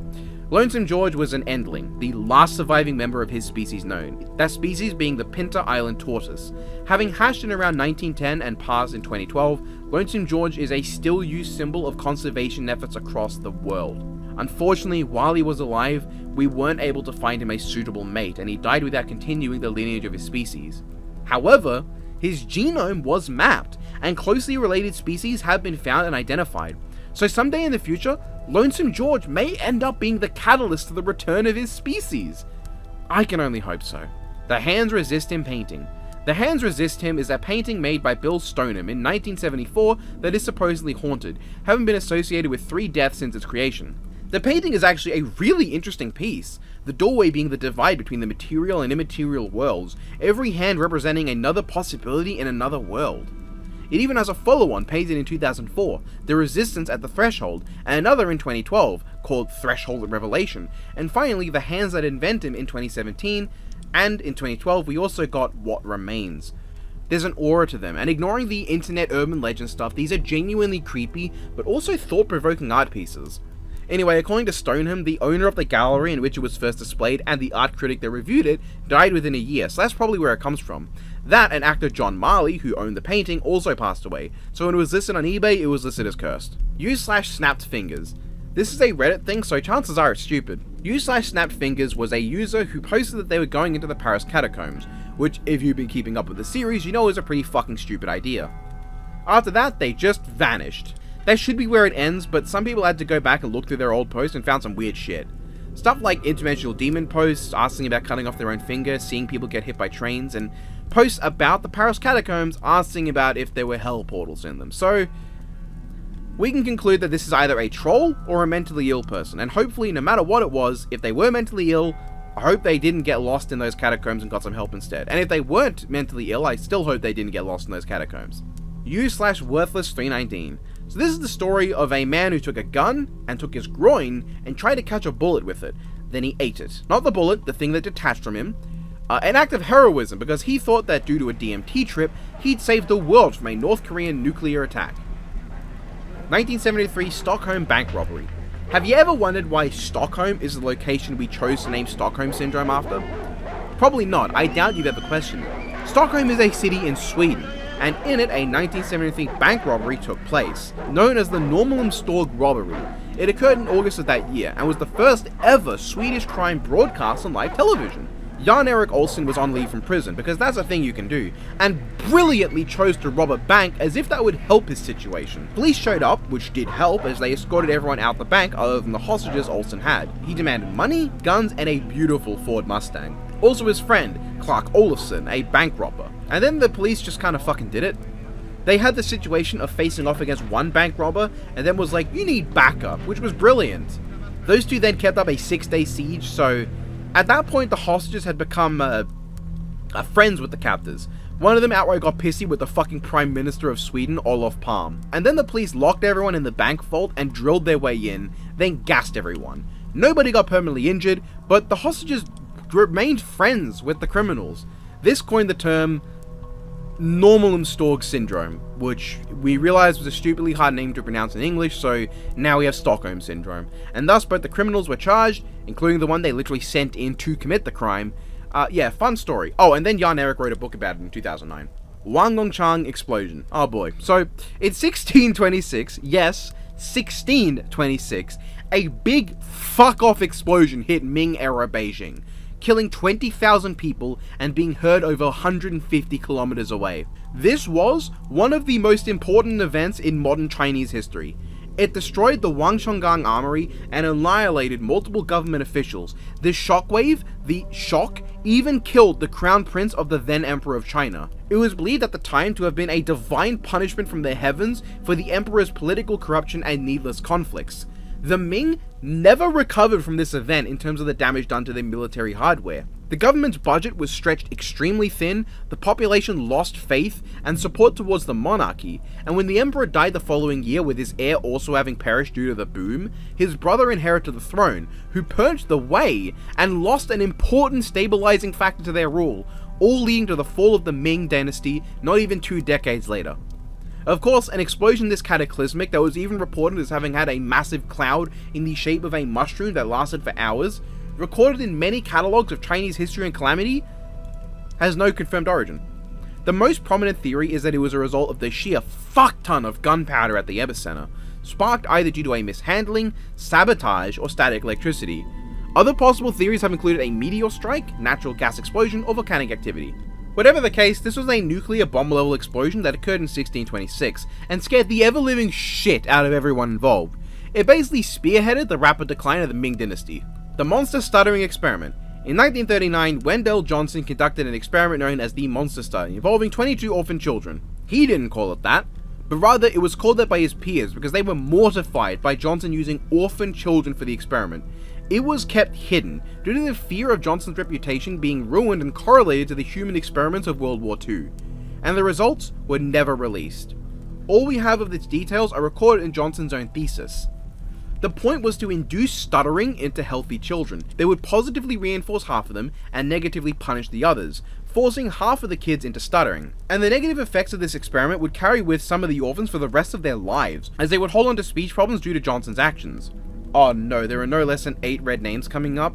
S1: Lonesome George was an endling, the last surviving member of his species known, that species being the Pinta Island tortoise. Having hatched in around 1910 and passed in 2012, Lonesome George is a still used symbol of conservation efforts across the world. Unfortunately, while he was alive, we weren't able to find him a suitable mate, and he died without continuing the lineage of his species. However, his genome was mapped, and closely related species have been found and identified. So someday in the future, Lonesome George may end up being the catalyst to the return of his species. I can only hope so. The Hands Resist Him painting. The Hands Resist Him is a painting made by Bill Stoneham in 1974 that is supposedly haunted, having been associated with 3 deaths since its creation. The painting is actually a really interesting piece, the doorway being the divide between the material and immaterial worlds, every hand representing another possibility in another world. It even has a follow-on painted in 2004, The Resistance at the Threshold, and another in 2012, called Threshold Revelation, and finally The Hands That Invent Him in 2017, and in 2012 we also got What Remains. There's an aura to them, and ignoring the internet urban legend stuff, these are genuinely creepy, but also thought-provoking art pieces. Anyway, according to Stoneham, the owner of the gallery in which it was first displayed and the art critic that reviewed it died within a year, so that's probably where it comes from. That and actor John Marley, who owned the painting, also passed away, so when it was listed on eBay, it was listed as cursed. U/snapped fingers. This is a Reddit thing, so chances are it's stupid. U/snapped fingers was a user who posted that they were going into the Paris catacombs, which, if you've been keeping up with the series, you know is a pretty fucking stupid idea. After that, they just vanished. That should be where it ends, but some people had to go back and look through their old posts and found some weird shit. Stuff like interdimensional demon posts, asking about cutting off their own finger, seeing people get hit by trains, and posts about the Paris catacombs asking about if there were hell portals in them. So, we can conclude that this is either a troll or a mentally ill person, and hopefully, no matter what it was, if they were mentally ill, I hope they didn't get lost in those catacombs and got some help instead. And if they weren't mentally ill, I still hope they didn't get lost in those catacombs. U/Worthless319. So this is the story of a man who took a gun and took his groin and tried to catch a bullet with it. Then he ate it. Not the bullet, the thing that detached from him. An act of heroism because he thought that due to a DMT trip, he'd saved the world from a North Korean nuclear attack. 1973 Stockholm bank robbery. Have you ever wondered why Stockholm is the location we chose to name Stockholm Syndrome after? Probably not, I doubt you've ever questioned it. Stockholm is a city in Sweden, and in it a 1973 bank robbery took place, known as the Norrmalmstorg robbery. It occurred in August of that year, and was the first ever Swedish crime broadcast on live television. Jan-Erik Olsson was on leave from prison, because that's a thing you can do, and brilliantly chose to rob a bank as if that would help his situation. Police showed up, which did help, as they escorted everyone out the bank other than the hostages Olsson had. He demanded money, guns, and a beautiful Ford Mustang. Also his friend, Clark Olofsson, a bank robber. And then the police just kind of fucking did it. They had the situation of facing off against one bank robber, and then was like, you need backup, which was brilliant. Those two then kept up a 6-day siege, so at that point the hostages had become friends with the captors. One of them outright got pissy with the fucking Prime Minister of Sweden, Olof Palme. And then the police locked everyone in the bank vault and drilled their way in, then gassed everyone. Nobody got permanently injured, but the hostages remained friends with the criminals. This coined the term Norrmalmstorg Syndrome, which we realized was a stupidly hard name to pronounce in English, so now we have Stockholm Syndrome. And thus both the criminals were charged, including the one they literally sent in to commit the crime. Yeah, fun story. Oh, and then Jan-Erik wrote a book about it in 2009. Wangongchang explosion. Oh boy. So, in 1626, yes, 1626, a big fuck-off explosion hit Ming-era Beijing, killing 20,000 people and being heard over 150 kilometers away. This was one of the most important events in modern Chinese history. It destroyed the Wangchonggang Armory and annihilated multiple government officials. This shockwave, the shock, even killed the crown prince of the then Emperor of China. It was believed at the time to have been a divine punishment from the heavens for the emperor's political corruption and needless conflicts. The Ming never recovered from this event in terms of the damage done to their military hardware. The government's budget was stretched extremely thin, the population lost faith and support towards the monarchy, and when the emperor died the following year with his heir also having perished due to the boom, his brother inherited the throne, who purged the way and lost an important stabilizing factor to their rule, all leading to the fall of the Ming dynasty not even 2 decades later. Of course, an explosion this cataclysmic that was even reported as having had a massive cloud in the shape of a mushroom that lasted for hours, recorded in many catalogues of Chinese history and calamity, has no confirmed origin. The most prominent theory is that it was a result of the sheer fuck ton of gunpowder at the epicenter, sparked either due to a mishandling, sabotage, or static electricity. Other possible theories have included a meteor strike, natural gas explosion, or volcanic activity. Whatever the case, this was a nuclear bomb-level explosion that occurred in 1626, and scared the ever-living shit out of everyone involved. It basically spearheaded the rapid decline of the Ming dynasty. The Monster Stuttering Experiment. In 1939, Wendell Johnson conducted an experiment known as the Monster Study, involving 22 orphan children. He didn't call it that, but rather it was called that by his peers because they were mortified by Johnson using orphan children for the experiment. It was kept hidden due to the fear of Johnson's reputation being ruined and correlated to the human experiments of World War II, and the results were never released. All we have of its details are recorded in Johnson's own thesis. The point was to induce stuttering into healthy children. They would positively reinforce half of them and negatively punish the others, forcing half of the kids into stuttering. And the negative effects of this experiment would carry with some of the orphans for the rest of their lives, as they would hold on to speech problems due to Johnson's actions. Oh no, there are no less than 8 red names coming up.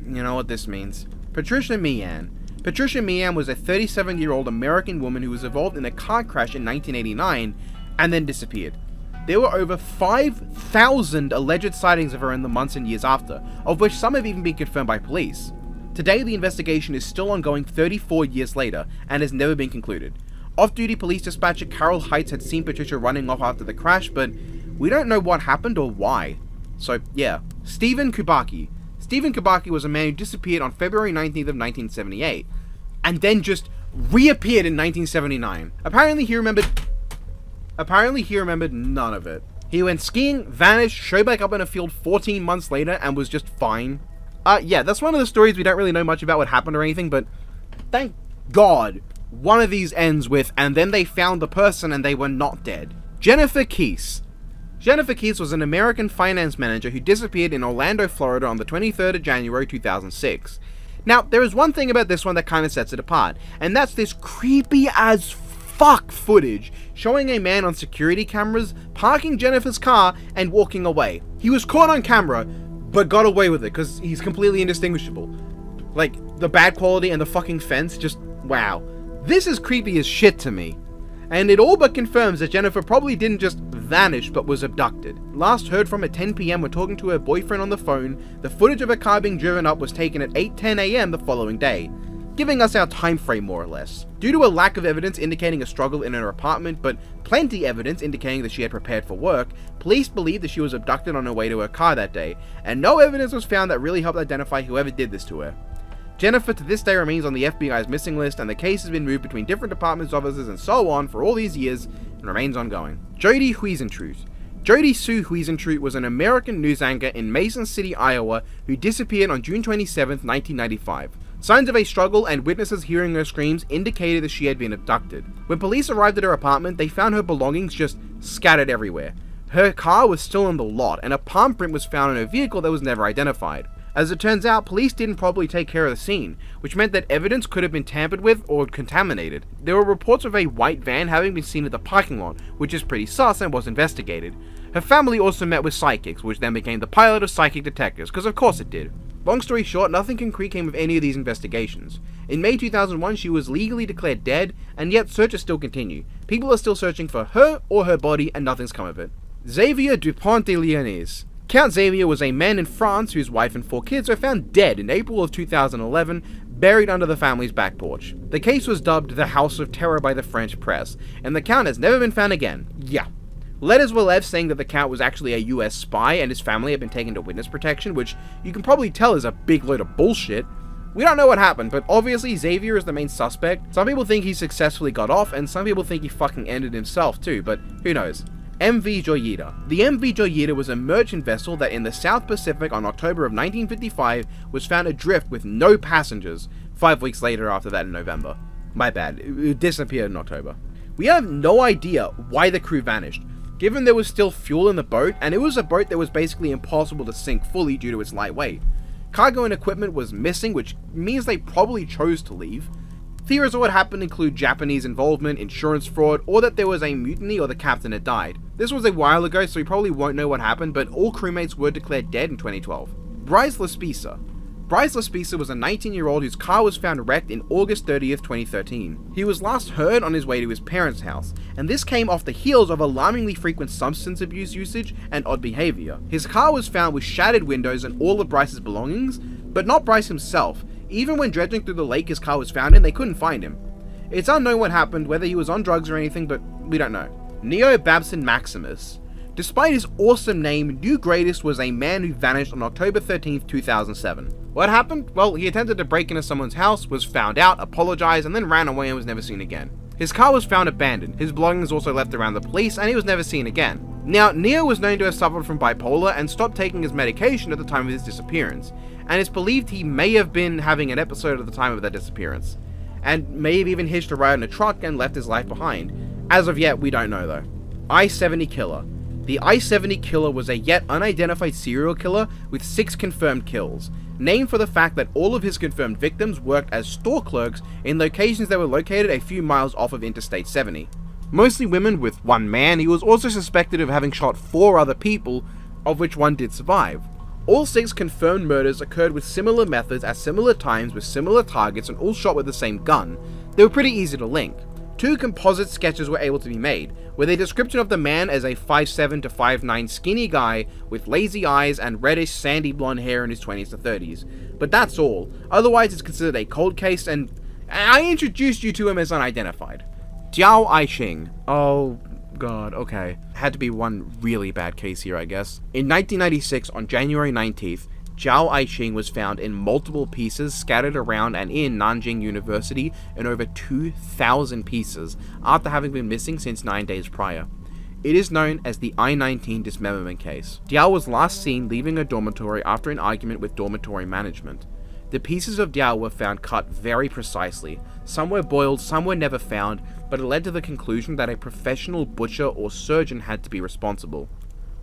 S1: You know what this means. Patricia Meehan. Patricia Meehan was a 37-year-old American woman who was involved in a car crash in 1989 and then disappeared. There were over 5,000 alleged sightings of her in the months and years after, of which some have even been confirmed by police. Today, the investigation is still ongoing 34 years later and has never been concluded. Off-duty police dispatcher Carol Heights had seen Patricia running off after the crash, but we don't know what happened or why. So, yeah. Stephen Kubacki. Stephen Kubacki was a man who disappeared on February 19th of 1978, and then just reappeared in 1979. Apparently he remembered none of it. He went skiing, vanished, showed back up in a field 14 months later, and was just fine. Yeah, that's one of the stories we don't really know much about what happened or anything, but thank God one of these ends with, and then they found the person and they were not dead. Jennifer Keese. Jennifer Keese was an American finance manager who disappeared in Orlando, Florida on the 23rd of January 2006. Now, there is one thing about this one that kind of sets it apart, and that's this creepy as fuck footage showing a man on security cameras parking Jennifer's car and walking away. He was caught on camera, but got away with it because he's completely indistinguishable. Like, the bad quality and the fucking fence, just wow. This is creepy as shit to me. And it all but confirms that Jennifer probably didn't just vanish but was abducted. Last heard from at 10 PM when talking to her boyfriend on the phone, the footage of her car being driven up was taken at 8:10 AM the following day, giving us our time frame more or less. Due to a lack of evidence indicating a struggle in her apartment, but plenty evidence indicating that she had prepared for work, police believe that she was abducted on her way to her car that day, and no evidence was found that really helped identify whoever did this to her. Jennifer to this day remains on the FBI's missing list, and the case has been moved between different departments, offices, and so on for all these years, and remains ongoing. Jody Huizentrout. Jody Sue Huizentrout was an American news anchor in Mason City, Iowa, who disappeared on June 27, 1995. Signs of a struggle and witnesses hearing her screams indicated that she had been abducted. When police arrived at her apartment, they found her belongings just scattered everywhere. Her car was still in the lot, and a palm print was found on her vehicle that was never identified. As it turns out, police didn't properly take care of the scene, which meant that evidence could have been tampered with or contaminated. There were reports of a white van having been seen at the parking lot, which is pretty sus and was investigated. Her family also met with psychics, which then became the pilot of psychic detectives, because of course it did. Long story short, nothing concrete came of any of these investigations. In May 2001, she was legally declared dead, and yet searches still continue. People are still searching for her or her body, and nothing's come of it. Xavier Dupont de Ligonnès. Count Xavier was a man in France whose wife and 4 kids were found dead in April of 2011, buried under the family's back porch. The case was dubbed the House of Terror by the French press, and the Count has never been found again. Yeah. Letters were left saying that the Count was actually a US spy and his family had been taken to witness protection, which you can probably tell is a big load of bullshit. We don't know what happened, but obviously Xavier is the main suspect. Some people think he successfully got off, and some people think he fucking ended himself too, but who knows. MV Joyita. The MV Joyita was a merchant vessel that in the South Pacific on October of 1955 was found adrift with no passengers 5 weeks later after that in November. My bad, it disappeared in October. We have no idea why the crew vanished, given there was still fuel in the boat, and it was a boat that was basically impossible to sink fully due to its light weight. Cargo and equipment was missing, which means they probably chose to leave. Theories of what happened include Japanese involvement, insurance fraud, or that there was a mutiny or the captain had died. This was a while ago, so we probably won't know what happened, but all crewmates were declared dead in 2012. Bryce Laspisa. Bryce Laspisa was a 19-year-old whose car was found wrecked in August 30th, 2013. He was last heard on his way to his parents' house, and this came off the heels of alarmingly frequent substance abuse usage and odd behavior. His car was found with shattered windows and all of Bryce's belongings, but not Bryce himself. Even when dredging through the lake his car was found in, they couldn't find him. It's unknown what happened, whether he was on drugs or anything, but we don't know. Neo Babson Maximus. Despite his awesome name, New Greatest was a man who vanished on October 13th, 2007. What happened? Well, he attempted to break into someone's house, was found out, apologized, and then ran away and was never seen again. His car was found abandoned, his belongings also left around the police, and he was never seen again. Now, Neo was known to have suffered from bipolar and stopped taking his medication at the time of his disappearance, and it's believed he may have been having an episode at the time of that disappearance, and may have even hitched a ride in a truck and left his life behind. As of yet, we don't know though. I-70 Killer. The I-70 Killer was a yet unidentified serial killer with 6 confirmed kills, named for the fact that all of his confirmed victims worked as store clerks in locations that were located a few miles off of Interstate 70. Mostly women with 1 man, he was also suspected of having shot 4 other people, of which 1 did survive. All 6 confirmed murders occurred with similar methods at similar times with similar targets and all shot with the same gun. They were pretty easy to link. 2 composite sketches were able to be made, with a description of the man as a 5'7" to 5'9" skinny guy with lazy eyes and reddish sandy blonde hair in his 20s to 30s. But that's all, otherwise it's considered a cold case, and I introduced you to him as unidentified. Jiao Aishing. Oh god, okay. Had to be one really bad case here, I guess. In 1996, on January 19th, Jiao Aishing was found in multiple pieces scattered around and in Nanjing University in over 2,000 pieces after having been missing since 9 days prior. It is known as the I-19 dismemberment case. Diao was last seen leaving a dormitory after an argument with dormitory management. The pieces of Diao were found cut very precisely. Some were boiled, some were never found, but it led to the conclusion that a professional butcher or surgeon had to be responsible.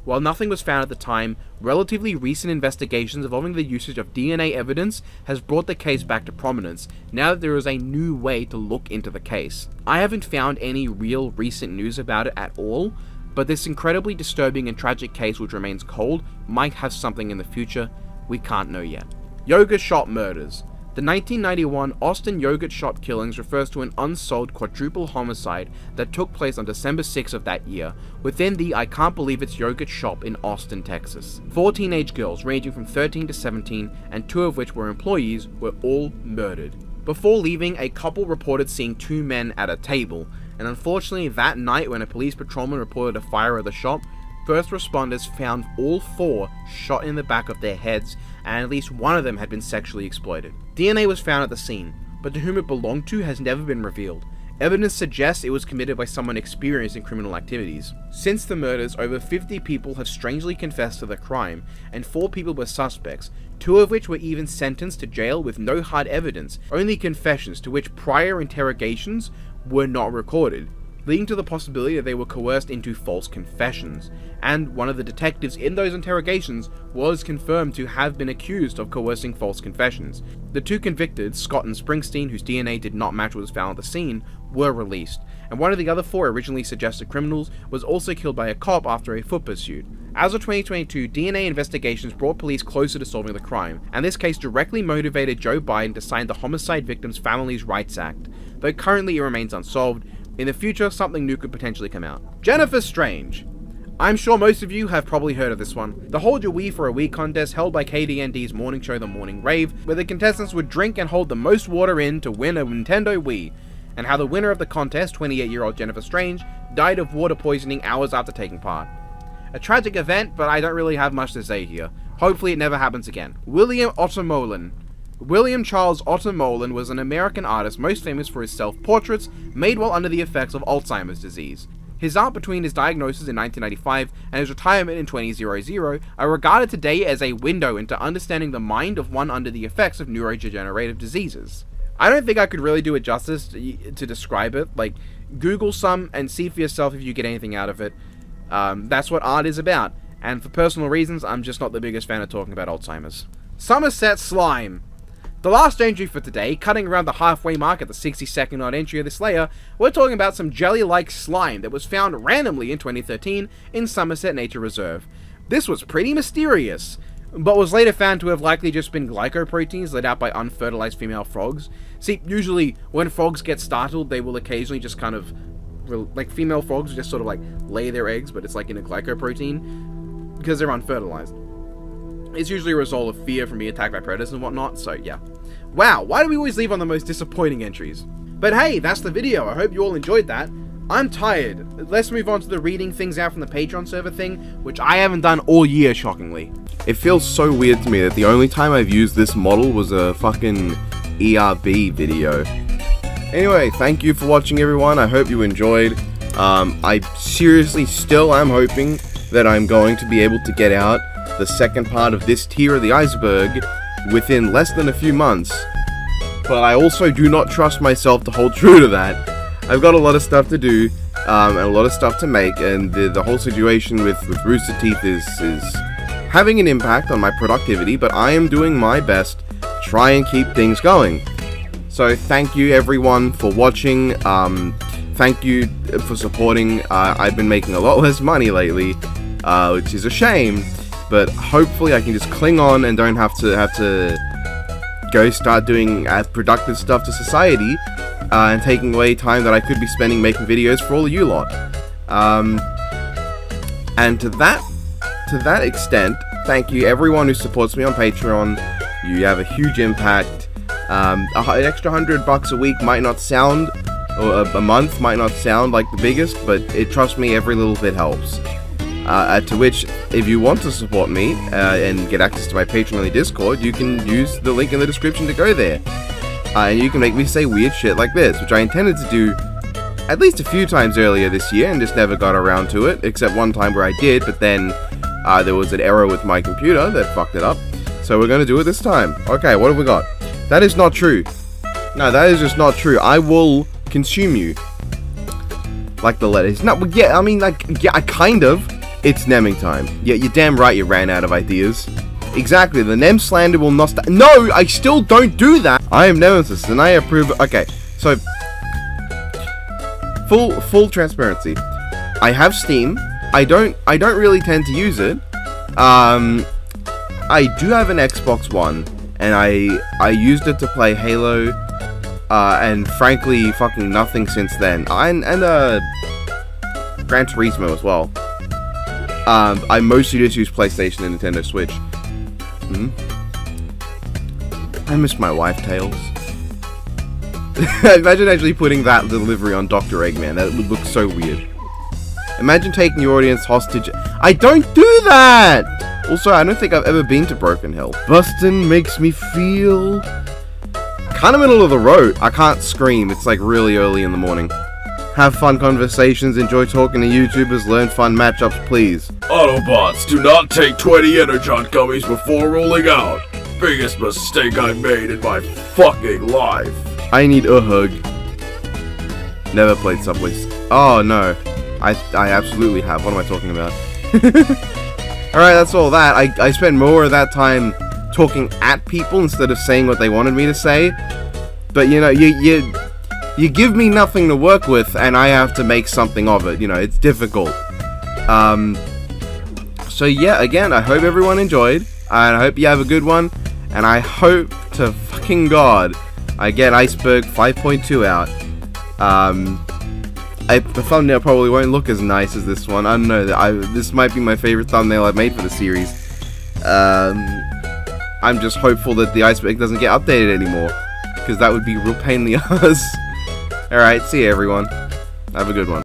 S1: While nothing was found at the time, relatively recent investigations involving the usage of DNA evidence has brought the case back to prominence, now that there is a new way to look into the case. I haven't found any real recent news about it at all, but this incredibly disturbing and tragic case, which remains cold, might have something in the future. We can't know yet. Yogurt shop murders. The 1991 Austin yogurt shop killings refers to an unsolved quadruple homicide that took place on December 6 of that year, within the I Can't Believe It's Yogurt shop in Austin, Texas. 4 teenage girls ranging from 13 to 17, and 2 of which were employees, were all murdered. Before leaving, a couple reported seeing 2 men at a table, and unfortunately that night when a police patrolman reported a fire at the shop, first responders found all 4 shot in the back of their heads, and at least one of them had been sexually exploited. DNA was found at the scene, but to whom it belonged to has never been revealed. Evidence suggests it was committed by someone experienced in criminal activities. Since the murders, over 50 people have strangely confessed to the crime, and 4 people were suspects, 2 of which were even sentenced to jail with no hard evidence, only confessions to which prior interrogations were not recorded, leading to the possibility that they were coerced into false confessions, and one of the detectives in those interrogations was confirmed to have been accused of coercing false confessions. The 2 convicted, Scott and Springsteen, whose DNA did not match what was found at the scene, were released, and one of the other 4 originally suggested criminals was also killed by a cop after a foot pursuit. As of 2022, DNA investigations brought police closer to solving the crime, and this case directly motivated Joe Biden to sign the Homicide Victims' Families' Rights Act, though currently it remains unsolved. In the future, something new could potentially come out. Jennifer Strange. I'm sure most of you have probably heard of this one. The Hold Your Wii for a Wii contest held by KDND's morning show The Morning Rave, where the contestants would drink and hold the most water in to win a Nintendo Wii, and how the winner of the contest, 28-year-old Jennifer Strange, died of water poisoning hours after taking part. A tragic event, but I don't really have much to say here. Hopefully it never happens again. William Ottomolen. William Charles Ottomolen was an American artist most famous for his self-portraits made while under the effects of Alzheimer's disease. His art between his diagnosis in 1995 and his retirement in 2000 are regarded today as a window into understanding the mind of one under the effects of neurodegenerative diseases. I don't think I could really do it justice to describe it. Like, Google some and see for yourself if you get anything out of it. That's what art is about, and for personal reasons, I'm just not the biggest fan of talking about Alzheimer's. Somerset Slime. The last entry for today, cutting around the halfway mark at the 62nd odd entry of this layer, we're talking about some jelly-like slime that was found randomly in 2013 in Somerset Nature Reserve. This was pretty mysterious, but was later found to have likely just been glycoproteins let out by unfertilized female frogs. See, usually when frogs get startled, they will occasionally just kind of, like female frogs just sort of like lay their eggs, but it's like in a glycoprotein, because they're unfertilized. It's usually a result of fear from being attacked by predators and whatnot, so yeah. Wow, why do we always leave on the most disappointing entries? But hey, that's the video. I hope you all enjoyed that. I'm tired. Let's move on to the reading things out from the Patreon server thing, which I haven't done all year, shockingly.
S4: It feels so weird to me that the only time I've used this model was a fucking ERB video. Anyway, thank you for watching, everyone. I hope you enjoyed. I seriously still am hoping that I'm going to be able to get out the second part of this tier of the Iceberg within less than a few months, but I also do not trust myself to hold true to that. I've got a lot of stuff to do, and a lot of stuff to make, and the whole situation with Rooster Teeth is having an impact on my productivity, but I am doing my best to try and keep things going. So thank you everyone for watching, thank you for supporting. I've been making a lot less money lately, which is a shame. But hopefully I can just cling on and don't have to go start doing productive stuff to society, and taking away time that I could be spending making videos for all of you lot. And to that extent, thank you everyone who supports me on Patreon. You have a huge impact. An extra $100 a week might not sound, or a month might not sound like the biggest, but trust me, every little bit helps. To which, if you want to support me and get access to my Patreon-only Discord, you can use the link in the description to go there. And you can make me say weird shit like this, which I intended to do at least a few times earlier this year and just never got around to it, except one time where I did, but then there was an error with my computer that fucked it up. So we're going to do it this time. Okay, what have we got? That is not true. No, that is just not true. I will consume you. Like the letters. No, yeah, I mean, like, yeah, I kind of. It's nemming time. Yeah, you're damn right you ran out of ideas. Exactly, the Nem slander will not No, I still don't do that! I am Nemesis, and I approve... Okay, so... Full transparency. I have Steam. I don't really tend to use it. I do have an Xbox One, and I used it to play Halo, and frankly, fucking nothing since then. And Gran Turismo as well. I mostly just use PlayStation and Nintendo Switch. I miss my wife, Tails. Imagine actually putting that delivery on Dr. Eggman. That would look so weird. Imagine taking your audience hostage. I don't do that! Also, I don't think I've ever been to Broken Hill. Bustin' makes me feel... kind of middle of the road. I can't scream. It's like really early in the morning. Have fun conversations, enjoy talking to YouTubers, learn fun matchups, please.
S5: Autobots, do not take 20 Energon gummies before rolling out. Biggest mistake I made in my fucking life.
S4: I need a hug. Never played Subway. Oh no. I absolutely have. What am I talking about? Alright, that's all that. I spent more of that time talking at people instead of saying what they wanted me to say. But you know, you give me nothing to work with and I have to make something of it. You know, it's difficult. So yeah, again, I hope everyone enjoyed. And I hope you have a good one. And I hope to fucking God I get Iceberg 5.2 out. The thumbnail probably won't look as nice as this one. I don't know. This might be my favorite thumbnail I've made for the series. I'm just hopeful that the Iceberg doesn't get updated anymore, because that would be a real pain in the ass. Alright, see you everyone. Have a good one.